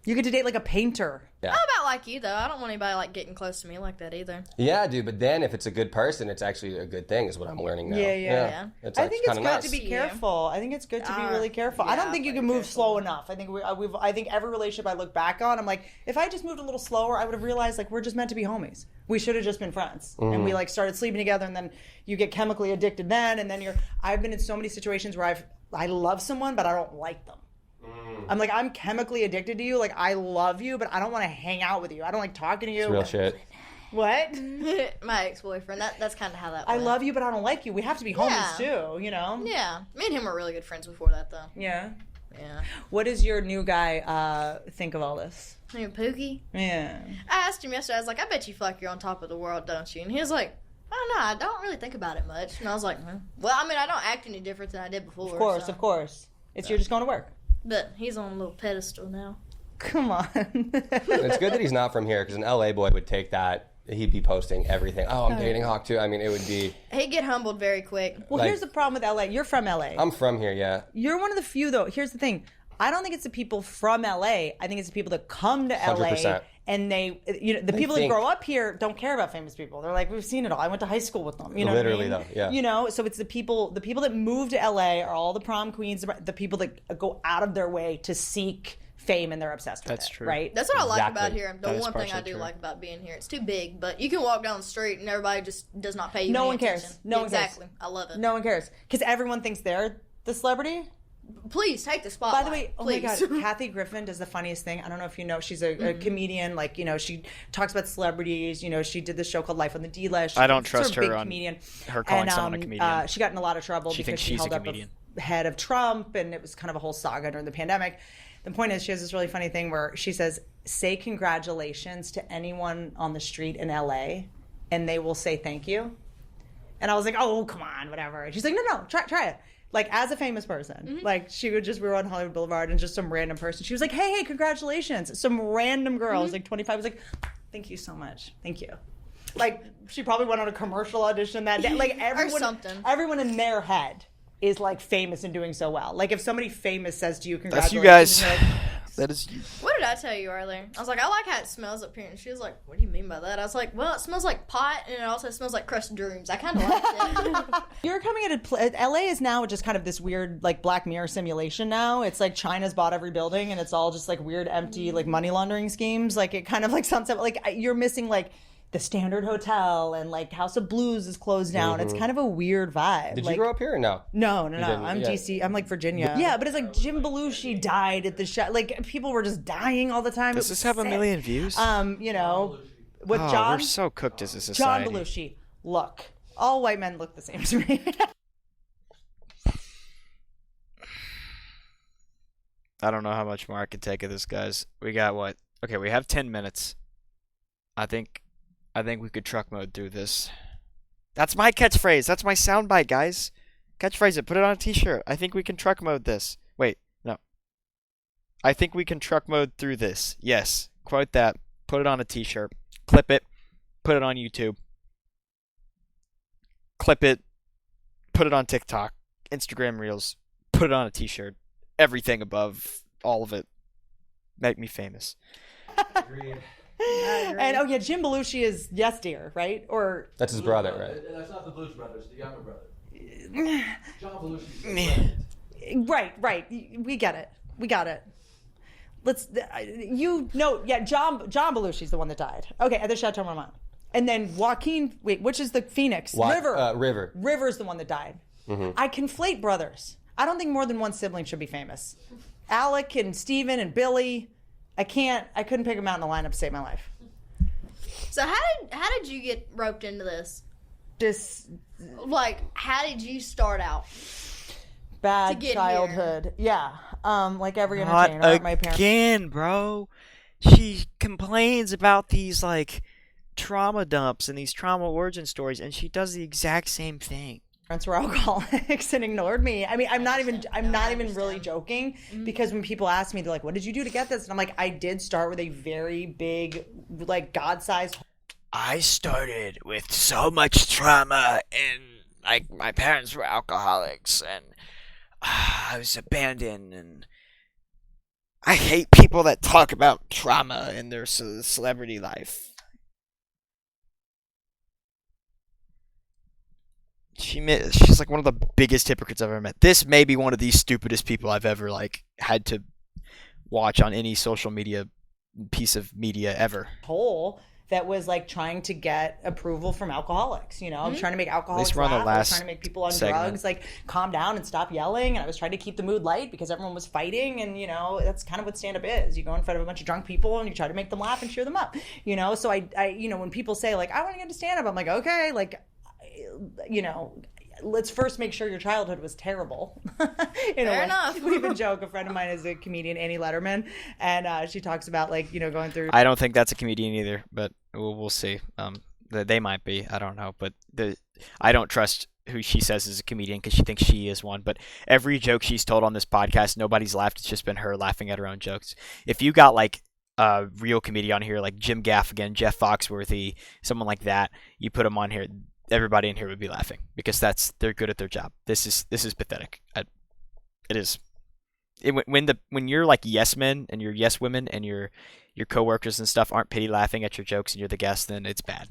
You get to date like a painter. How about like you though? I don't want anybody like getting close to me like that either. Yeah, dude. But then if it's a good person, it's actually a good thing. Is what I'm learning now. Yeah. It's I like, think it's kinda good nice. to be Yeah. careful. I think it's good to be really careful. I yeah, don't think you can move slow enough. I think I think every relationship I look back on, I'm like, if I just moved a little slower, I would have realized like we're just meant to be homies. We should have just been friends, and we like started sleeping together, and then you get chemically addicted then, and then I've been in so many situations where I love someone, but I don't like them. I'm like, I'm chemically addicted to you. Like, I love you, but I don't want to hang out with you. I don't like talking to you. It's real shit. What? My ex-boyfriend. That's kind of how that I went. love you, but I don't like you. We have to be homies too, you know? Yeah. Me and him were really good friends before that though. Yeah. Yeah. What does your new guy think of all this? Hey, Pookie. Yeah. I asked him yesterday, I was like, I bet you feel like you're on top of the world, don't you? And he was like, I don't know, I don't really think about it much. And I was like, well, I mean, I don't act any different than I did before. Of course, so. of course. You're just going to work. But he's on a little pedestal now. Come on. It's good that he's not from here because an LA boy would take that. He'd be posting everything. Oh, I'm dating Hawk too. I mean, it would be. He'd get humbled very quick. Well, Like- here's the problem with LA. You're from LA. I'm from here, yeah. You're one of the few, though. Here's the thing. I don't think it's the people from LA. I think it's the people that come to LA 100%. and the people that think- grow up here don't care about famous people. They're like, we've seen it all. I went to high school with them. You know Literally, what I mean? though, yeah. You know, so it's the people that move to LA are all the prom queens, the people that go out of their way to seek fame and they're obsessed with That's it. true. Right? That's what I like Exactly. about here. The That is one thing I partially do true. like about being here. It's too big, but you can walk down the street and everybody just does not pay you No any one cares. attention. No one cares. Exactly. I love it. No one cares. Because everyone thinks they're the celebrity. Please take the By spotlight. the way, oh please. my God, Kathy Griffin does the funniest thing. I don't know if you know, she's a comedian. Like, you know, she talks about celebrities. You know, she did this show called Life on the D-List. I don't She's sort trust of her big on comedian. her calling And, someone a comedian. She got in a lot of trouble She because thinks she she's a held up comedian. the head of Trump, and it was kind of a whole saga during the pandemic. The point is, she has this really funny thing where she says, "Say congratulations to anyone on the street in LA, and they will say thank you." And I was like, "Oh, come on, whatever." And she's like, "No, try it." Like, as a famous person, like, we were on Hollywood Boulevard, and just some random person, she was like, hey, congratulations. Some random girl, was like 25, was like, thank you so much. Thank you. Like, she probably went on a commercial audition that day. Like, everyone in their head is, like, famous and doing so well. Like, if somebody famous says to you, That's congratulations. you guys. you're like, That is. What did I tell you earlier? I was like, I like how it smells up here. And she was like, what do you mean by that? I was like, well, it smells like pot, and it also smells like crushed dreams. I kind of like it. You're coming at LA is now just kind of this weird like Black Mirror simulation now. It's like China's bought every building and it's all just like weird empty like money laundering schemes. Like it kind of like sounds like you're missing like the Standard Hotel and like House of Blues is closed down. It's kind of a weird vibe. Did like, you grow up here or no? No. didn't? I'm Yeah. DC. I'm like Virginia. Yeah, but it's like Jim Belushi died at the show. Like people were just dying all the time. Does this have a million views? You know, with Oh, John we're so cooked as a John society. Belushi. Look, all white men look the same to me. I don't know how much more I can take of this, guys. We got what? Okay, we have 10 minutes. I think we could truck mode through this. That's my catchphrase. That's my soundbite, guys. Catchphrase it. Put it on a t-shirt. I think we can truck mode this. Wait, no. I think we can truck mode through this. Yes. Quote that. Put it on a t-shirt. Clip it. Put it on YouTube. Clip it. Put it on TikTok. Instagram Reels. Put it on a t-shirt. Everything above. All of it. Make me famous. And oh yeah, Jim Belushi is Yes Dear, right? Or That's his brother, right? And that's not the Blues Brothers, the younger brother. John Belushi's the right. We get it. We got it. Let's John Belushi's the one that died. Okay, at the Chateau Marmont. And then Joaquin, which is the Phoenix? River. River. River's the one that died. I conflate brothers. I don't think more than one sibling should be famous. Alec and Steven and Billy. I couldn't pick them out in a lineup to save my life. So how did you get roped into this? This Like, how did you start out? bad get childhood. Yeah. Like every Not entertainer. My parents. again, bro. She complains about these like trauma dumps and these trauma origin stories, and she does the exact same thing. Parents were alcoholics and ignored me. I mean, I'm not even really joking, because when people ask me, they're like, "What did you do to get this?" And I'm like, I did start with a very big, like God-sized. I started with so much trauma, and like my parents were alcoholics, and I was abandoned, and I hate people that talk about trauma in their celebrity life. She's like one of the biggest hypocrites I've ever met. This may be one of the stupidest people I've ever like had to watch on any social media piece of media ever. Hole that was like trying to get approval from alcoholics. You know, I was trying to make alcoholics we're on the laugh. I was last trying to make people on segment. drugs like calm down and stop yelling. And I was trying to keep the mood light because everyone was fighting. And you know, that's kind of what stand-up is. You go in front of a bunch of drunk people and you try to make them laugh and cheer them up. You know, so I you know, when people say like, I want to get to stand-up, I'm like, okay, like, you know, let's first make sure your childhood was terrible. Fair enough. We even joke. A friend of mine is a comedian, Annie Letterman, and she talks about like, you know, going through. I don't think that's a comedian either, but we'll see. They might be. I don't know, but I don't trust who she says is a comedian because she thinks she is one. But every joke she's told on this podcast, nobody's laughed. It's just been her laughing at her own jokes. If you got like a real comedian on here, like Jim Gaffigan, Jeff Foxworthy, someone like that, you put them on here, everybody in here would be laughing because they're good at their job. This is pathetic. It is. When you're like yes men and you're yes women and your coworkers and stuff aren't pity laughing at your jokes and you're the guest, then it's bad.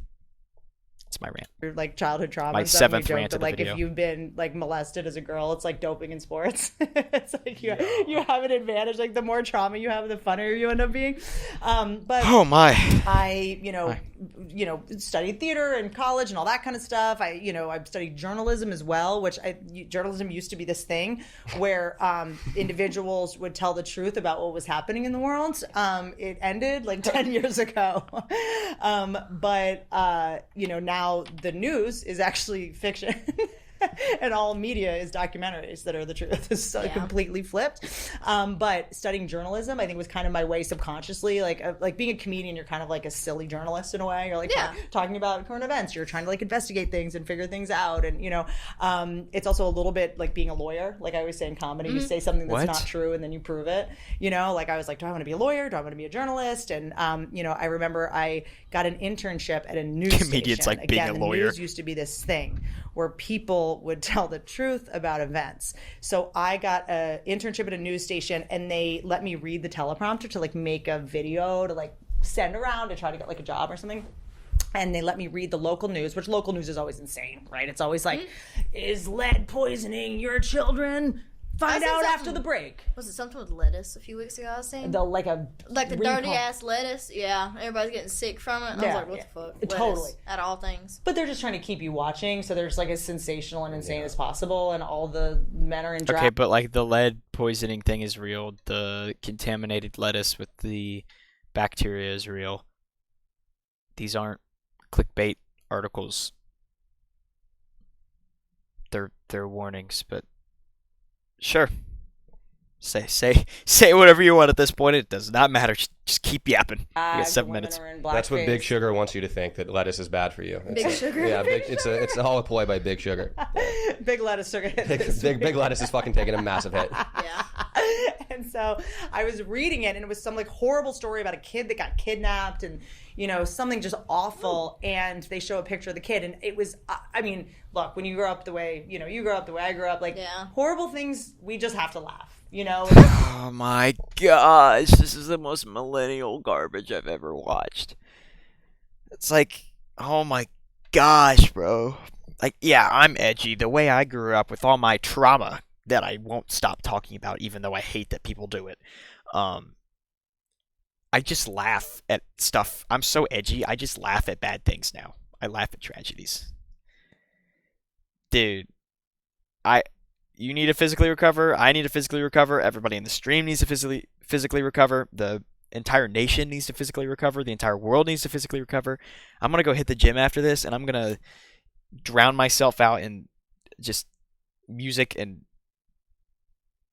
It's my rant. Like childhood trauma. My and stuff, and we seventh joke rant that, of the like video. if you've been like molested as a girl, it's like doping in sports. It's like you have an advantage. Like the more trauma you have, the funnier you end up being. But Oh my. I, you know, studied theater in college and all that kind of stuff. I've studied journalism as well, which journalism used to be this thing where individuals would tell the truth about what was happening in the world. It ended like 10 years ago. But now the news is actually fiction. And all media is documentaries that are the truth. It's completely flipped. But studying journalism, I think, was kind of my way subconsciously. Like being a comedian, you're kind of like a silly journalist in a way. You're like talking about current events. You're trying to like investigate things and figure things out. And it's also a little bit like being a lawyer. Like I always say in comedy, you say something that's not true and then you prove it. Like I was like, do I want to be a lawyer? Do I want to be a journalist? And I remember I got an internship at a news Comedians station. like being a lawyer. The news used to be this thing where people would tell the truth about events. So I got an internship at a news station, and they let me read the teleprompter to like make a video to like send around to try to get like a job or something. And they let me read the local news, which local news is always insane, right? It's always like, is lead poisoning your children? Find out after the break. Was it something with lettuce a few weeks ago I was saying? Like the dirty ass lettuce. Yeah. Everybody's getting sick from it. And I was like, what the fuck? Lettuce, totally. Out of all things. But they're just trying to keep you watching, so there's like as sensational and insane as possible, and all the men are in drag. Okay, but like the lead poisoning thing is real. The contaminated lettuce with the bacteria is real. These aren't clickbait articles. They're warnings, but sure. Say whatever you want at this point. It does not matter. Just keep yapping. You got 7 minutes. That's what Big Sugar wants you to think, that lettuce is bad for you. Big Sugar? Yeah, it's a whole ploy by Big Sugar. Big lettuce sugar. Big lettuce is fucking taking a massive hit. Yeah. And so I was reading it, and it was some like horrible story about a kid that got kidnapped, and something just awful. And they show a picture of the kid, and it was, I mean, look, when you grow up the way you grow up, the way I grew up, like horrible things, we just have to laugh. Oh my gosh, this is the most millennial garbage I've ever watched. It's like, oh my gosh, bro. Like, yeah, I'm edgy. The way I grew up with all my trauma that I won't stop talking about, even though I hate that people do it. I just laugh at stuff. I'm so edgy, I just laugh at bad things now. I laugh at tragedies. Dude, you need to physically recover. I need to physically recover. Everybody in the stream needs to physically recover. The entire nation needs to physically recover. The entire world needs to physically recover. I'm going to go hit the gym after this, and I'm going to drown myself out in just music and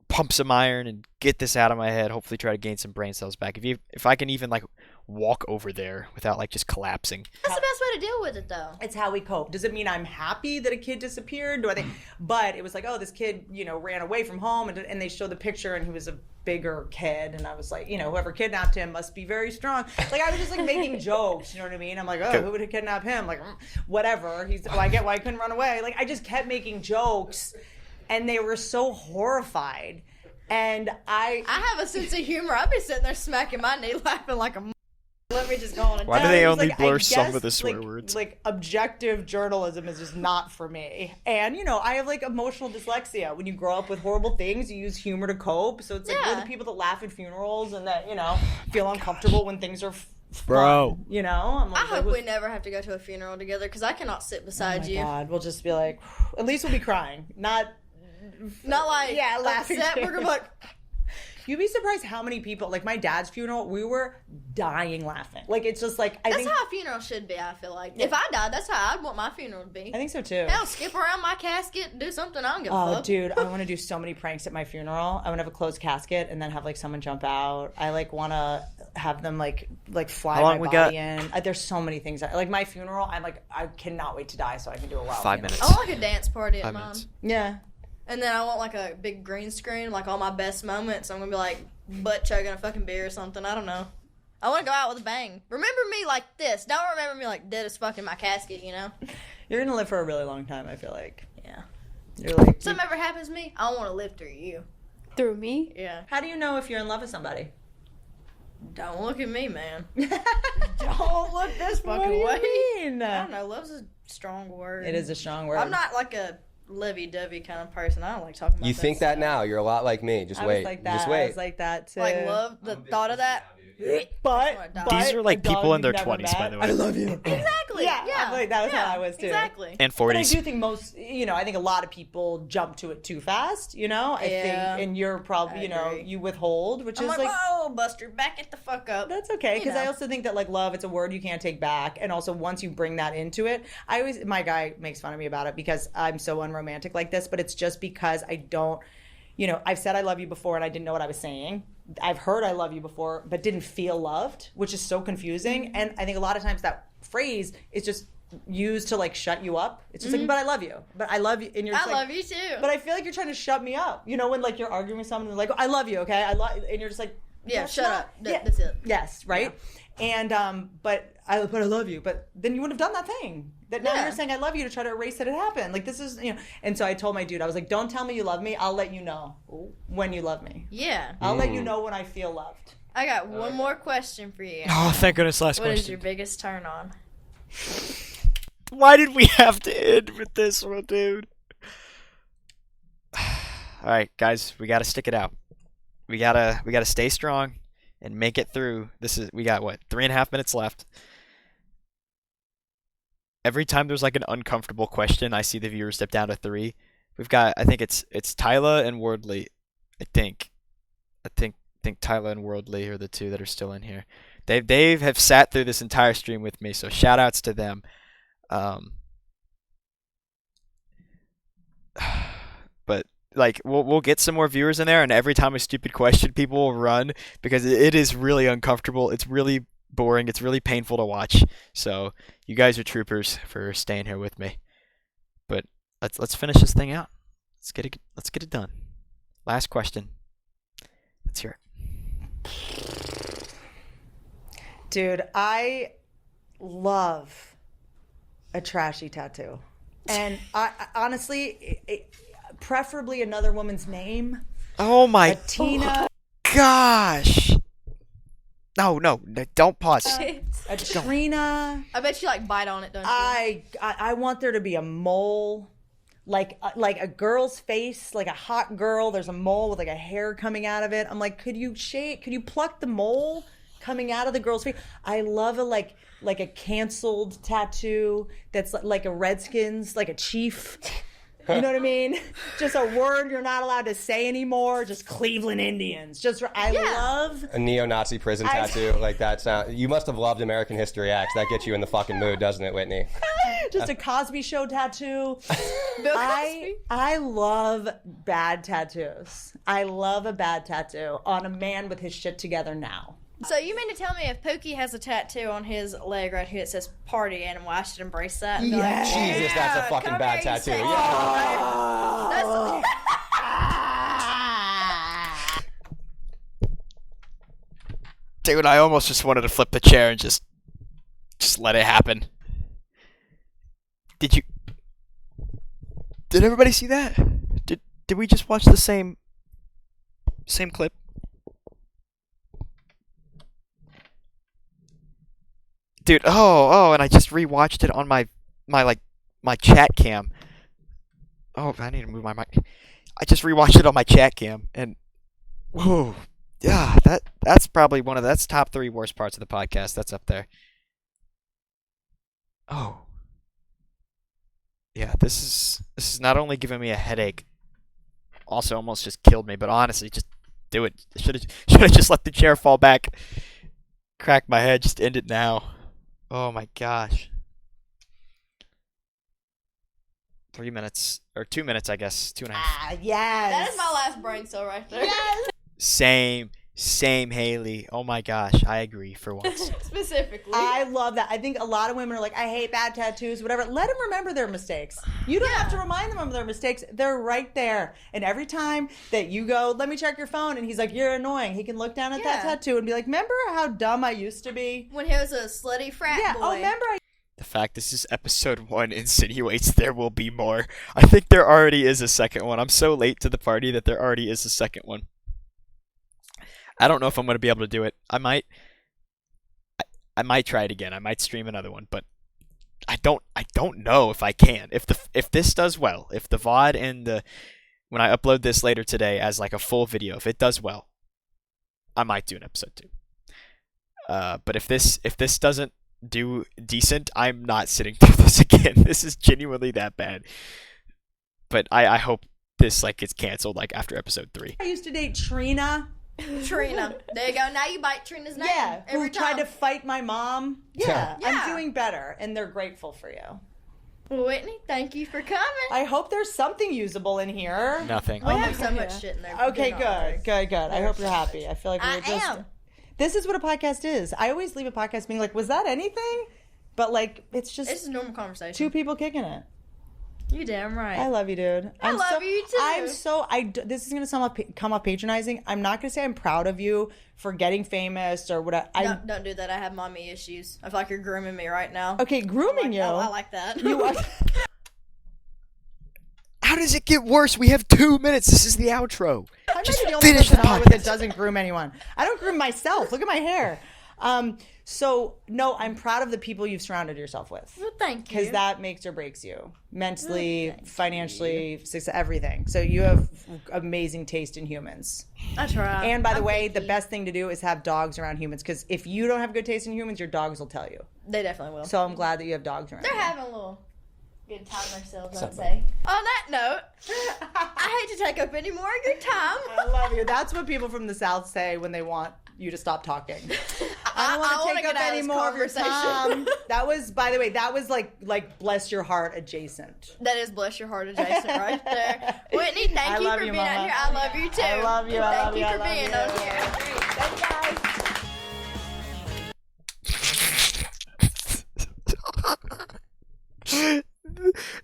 pump some iron and get this out of my head. Hopefully try to gain some brain cells back. If I can even like walk over there without like just collapsing. That's the best way to deal with it, though. It's how we cope. Does it mean I'm happy that a kid disappeared? Do I think? But it was like, oh, this kid, ran away from home, and they showed the picture, and he was a bigger kid, and I was like, whoever kidnapped him must be very strong. Like, I was just like making jokes, you know what I mean? I'm like, oh, who would have kidnapped him? Like, whatever. I get why he couldn't run away. Like, I just kept making jokes, and they were so horrified. And I have a sense of humor. I'd be sitting there smacking my knee, laughing like a. Let me just go on. Why do they only like, blur some of the swear words? Like, objective journalism is just not for me. And, I have, like, emotional dyslexia. When you grow up with horrible things, you use humor to cope. So it's like, we're the people that laugh at funerals and that, feel uncomfortable when things are Bro. fun, I'm like, I hope we never have to go to a funeral together, because I cannot sit beside you. God, we'll just be like, at least we'll be crying. Not like, laughing. Upset. We're going to be like... You'd be surprised how many people, like my dad's funeral, we were dying laughing. Like, it's just like, that's how a funeral should be, I feel like. Yeah. If I died, that's how I'd want my funeral to be. I think so too. Hell, skip around my casket and do something I don't give a fuck. Oh, dude, I want to do so many pranks at my funeral. I want to have a closed casket and then have like someone jump out. I like want to have them like fly my body in. There's so many things. Like my funeral, I cannot wait to die so I can do a wild 5 funeral. minutes. I want like a dance party at mine. Yeah. And then I want like a big green screen, like all my best moments. I'm going to be like butt chugging a fucking beer or something. I don't know. I want to go out with a bang. Remember me like this. Don't remember me like dead as fuck in my casket, You're going to live for a really long time, I feel like. Yeah. You're like... Something ever happens to me, I want to live through you. Through me? Yeah. How do you know if you're in love with somebody? Don't look at me, man. Don't look this fucking way. What do you mean? I don't know. Love's a strong word. It is a strong word. I'm not like a lovey-dovey kind of person. I don't like talking about You think that now. You're a lot like me. Just wait. Just wait. I was like that too. Like love, the thought of that. But these are like people in their 20s, by the way. I love you. Exactly. Yeah. I feel like that was how I was too. Exactly. And 40s. But I do think I think a lot of people jump to it too fast, I think, and you're probably, you withhold, which I'm is like, whoa, Buster, back it the fuck up. That's okay, because I also think that, like, love, it's a word you can't take back, and also once you bring that into it, my guy makes fun of me about it because I'm so unromantic like this, but it's just because I don't, I've said I love you before and I didn't know what I was saying. I've heard I love you before, but didn't feel loved, which is so confusing. And I think a lot of times that phrase is just used to like shut you up. It's just like, but I love you. But I love you. And you're just I love you too. But I feel like you're trying to shut me up. When like you're arguing with someone and they're like, I love you, okay? And you're just like, yeah, shut up. Yeah. That's it. Yes, right? Yeah. And, but I love you, but then you wouldn't have done that thing. That now Yeah. you're saying I love you to try to erase that it happened. Like this is, And so I told my dude, I was like, don't tell me you love me. I'll let you know when you love me. Yeah. I'll let you know when I feel loved. I got one more question for you. Oh, thank goodness, last What is question. your biggest turn on? Why did we have to end with this one, dude? All right, guys, we got to stick it out. We gotta stay strong and make it through. We got what, 3.5 minutes left. Every time there's like an uncomfortable question, I see the viewers dip down to 3. We've got, I think it's Tyla and Wordley. I think Tyla and Worldly are the 2 that are still in here. They have sat through this entire stream with me, so shout outs to them. But like we'll get some more viewers in there, and every time a stupid question, people will run because it is really uncomfortable. It's really boring. It's really painful to watch. So you guys are troopers for staying here with me. But let's finish this thing out. Let's get it done. Last question. Let's hear it. Dude, I love a trashy tattoo. And I honestly, preferably another woman's name. Oh my A Tina, gosh. No, don't pause. a Trina. I bet you like bite on it, don't you? I want there to be a mole. Like a girl's face, like a hot girl. There's a mole with like a hair coming out of it. I'm like, could you pluck the mole coming out of the girl's face? I love a like a canceled tattoo that's like a Redskins, like a chief. You know what I mean? Just a word you're not allowed to say anymore. Just Cleveland Indians. I love A neo-Nazi prison tattoo like that sound. You must have loved American History X. That gets you in the fucking mood, doesn't it, Whitney? just a Cosby Show tattoo. Bill Cosby? I love bad tattoos. I love a bad tattoo on a man with his shit together now. So you mean to tell me if Pookie has a tattoo on his leg right here that says "Party Animal," I should embrace that? And be like, Jesus, that's a fucking come bad here, you tattoo. sexy Yeah. motherfucker. Dude, I almost just wanted to flip the chair and just let it happen. Did everybody see that? Did we just watch the same clip? Dude, and I just rewatched it on my chat cam. Oh, I need to move my mic. I just rewatched it on my chat cam, and whoa, yeah, that's probably that's top 3 worst parts of the podcast. That's up there. Oh, yeah, this is not only giving me a headache, also almost just killed me. But honestly, just do it. Should have just let the chair fall back, crack my head, just end it now. Oh my gosh. 3 minutes, or 2 minutes, I guess. 2.5. Yes. That is my last brain cell right there. Same, Haley. Oh my gosh, I agree for once. Specifically. I love that. I think a lot of women are like, I hate bad tattoos, whatever. Let them remember their mistakes. You don't have to remind them of their mistakes. They're right there. And every time that you go, let me check your phone, and he's like, you're annoying, he can look down at that tattoo and be like, remember how dumb I used to be? When he was a slutty frat boy. Oh, remember The fact this is episode 1 insinuates there will be more. I think there already is a second one. I'm so late to the party that there already is a second one. I don't know if I'm going to be able to do it. I might try it again. I might stream another one, but I don't know if I can. If this does well, if the VOD and when I upload this later today as like a full video, if it does well, I might do an episode 2. But if this doesn't do decent, I'm not sitting through this again. This is genuinely that bad. But I hope this like gets canceled like after episode 3. I used to date Trina? Trina. There you go. Now you bite Trina's name. Yeah, every who tried time. to fight my mom. Yeah, Yeah. I'm doing better, and they're grateful for you. Whitney, thank you for coming. I hope there's something usable in here. Nothing. We have so much shit in there. Okay, Do not good. I hope you're happy. I feel like I we're just... am. This is what a podcast is. I always leave a podcast being like, was that anything? But like, it's just It's a normal conversation. 2 people kicking it. You damn right. I love you, dude. I love you too. This is gonna come off patronizing. I'm not gonna say I'm proud of you for getting famous or whatever. Don't do that. I have mommy issues. I feel like you're grooming me right now. Okay, grooming you. Oh, I like that. You are. How does it get worse? We have 2 minutes. This is the outro. I might Just be the only finish person the in Hollywood that podcast. doesn't groom anyone. I don't groom myself. Look at my hair. So no, I'm proud of the people you've surrounded yourself with. Well, thank you. Because that makes or breaks you mentally, financially, success, everything. So you have amazing taste in humans. I try. And by the I'm way, the picky. best thing to do is have dogs around humans. Because if you don't have good taste in humans, your dogs will tell you. They definitely will. So I'm glad that you have dogs around. They're you. having a little good time themselves, I'd say. On that note, I hate to take up any more of your time. I love you. That's what people from the South say when they want you to stop talking. I don't want to take up any more of your time. That was, by the way, that was like bless your heart adjacent. That is bless your heart adjacent right there. Whitney, thank you for being out here. I love you too. I love you. I love you. Thank I you for love being you. on here. Thanks, guys.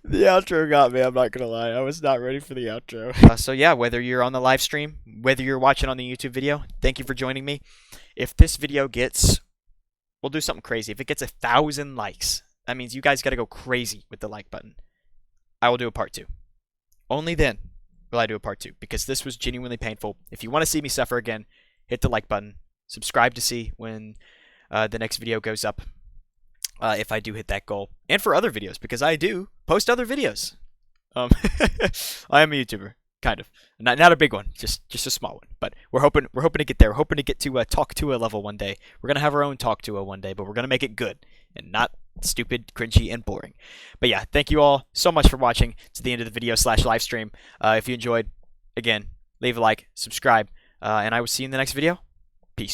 The outro got me, I'm not gonna lie. I was not ready for the outro. So yeah, whether you're on the live stream, whether you're watching on the YouTube video, thank you for joining me. If this video gets, we'll do something crazy. If it gets 1,000 likes, that means you guys gotta go crazy with the like button. I will do a part 2. Only then will I do a part 2, because this was genuinely painful. If you want to see me suffer again, hit the like button. Subscribe to see when the next video goes up. If I do hit that goal, and for other videos, because I do post other videos. I am a YouTuber, kind of, not a big one, just a small one. But we're hoping to get there. We're hoping to get to a Talk to a level one day. We're gonna have our own Talk to a one day, but we're gonna make it good and not stupid, cringy, and boring. But yeah, thank you all so much for watching to the end of the video / live stream. If you enjoyed, again, leave a like, subscribe, and I will see you in the next video. Peace.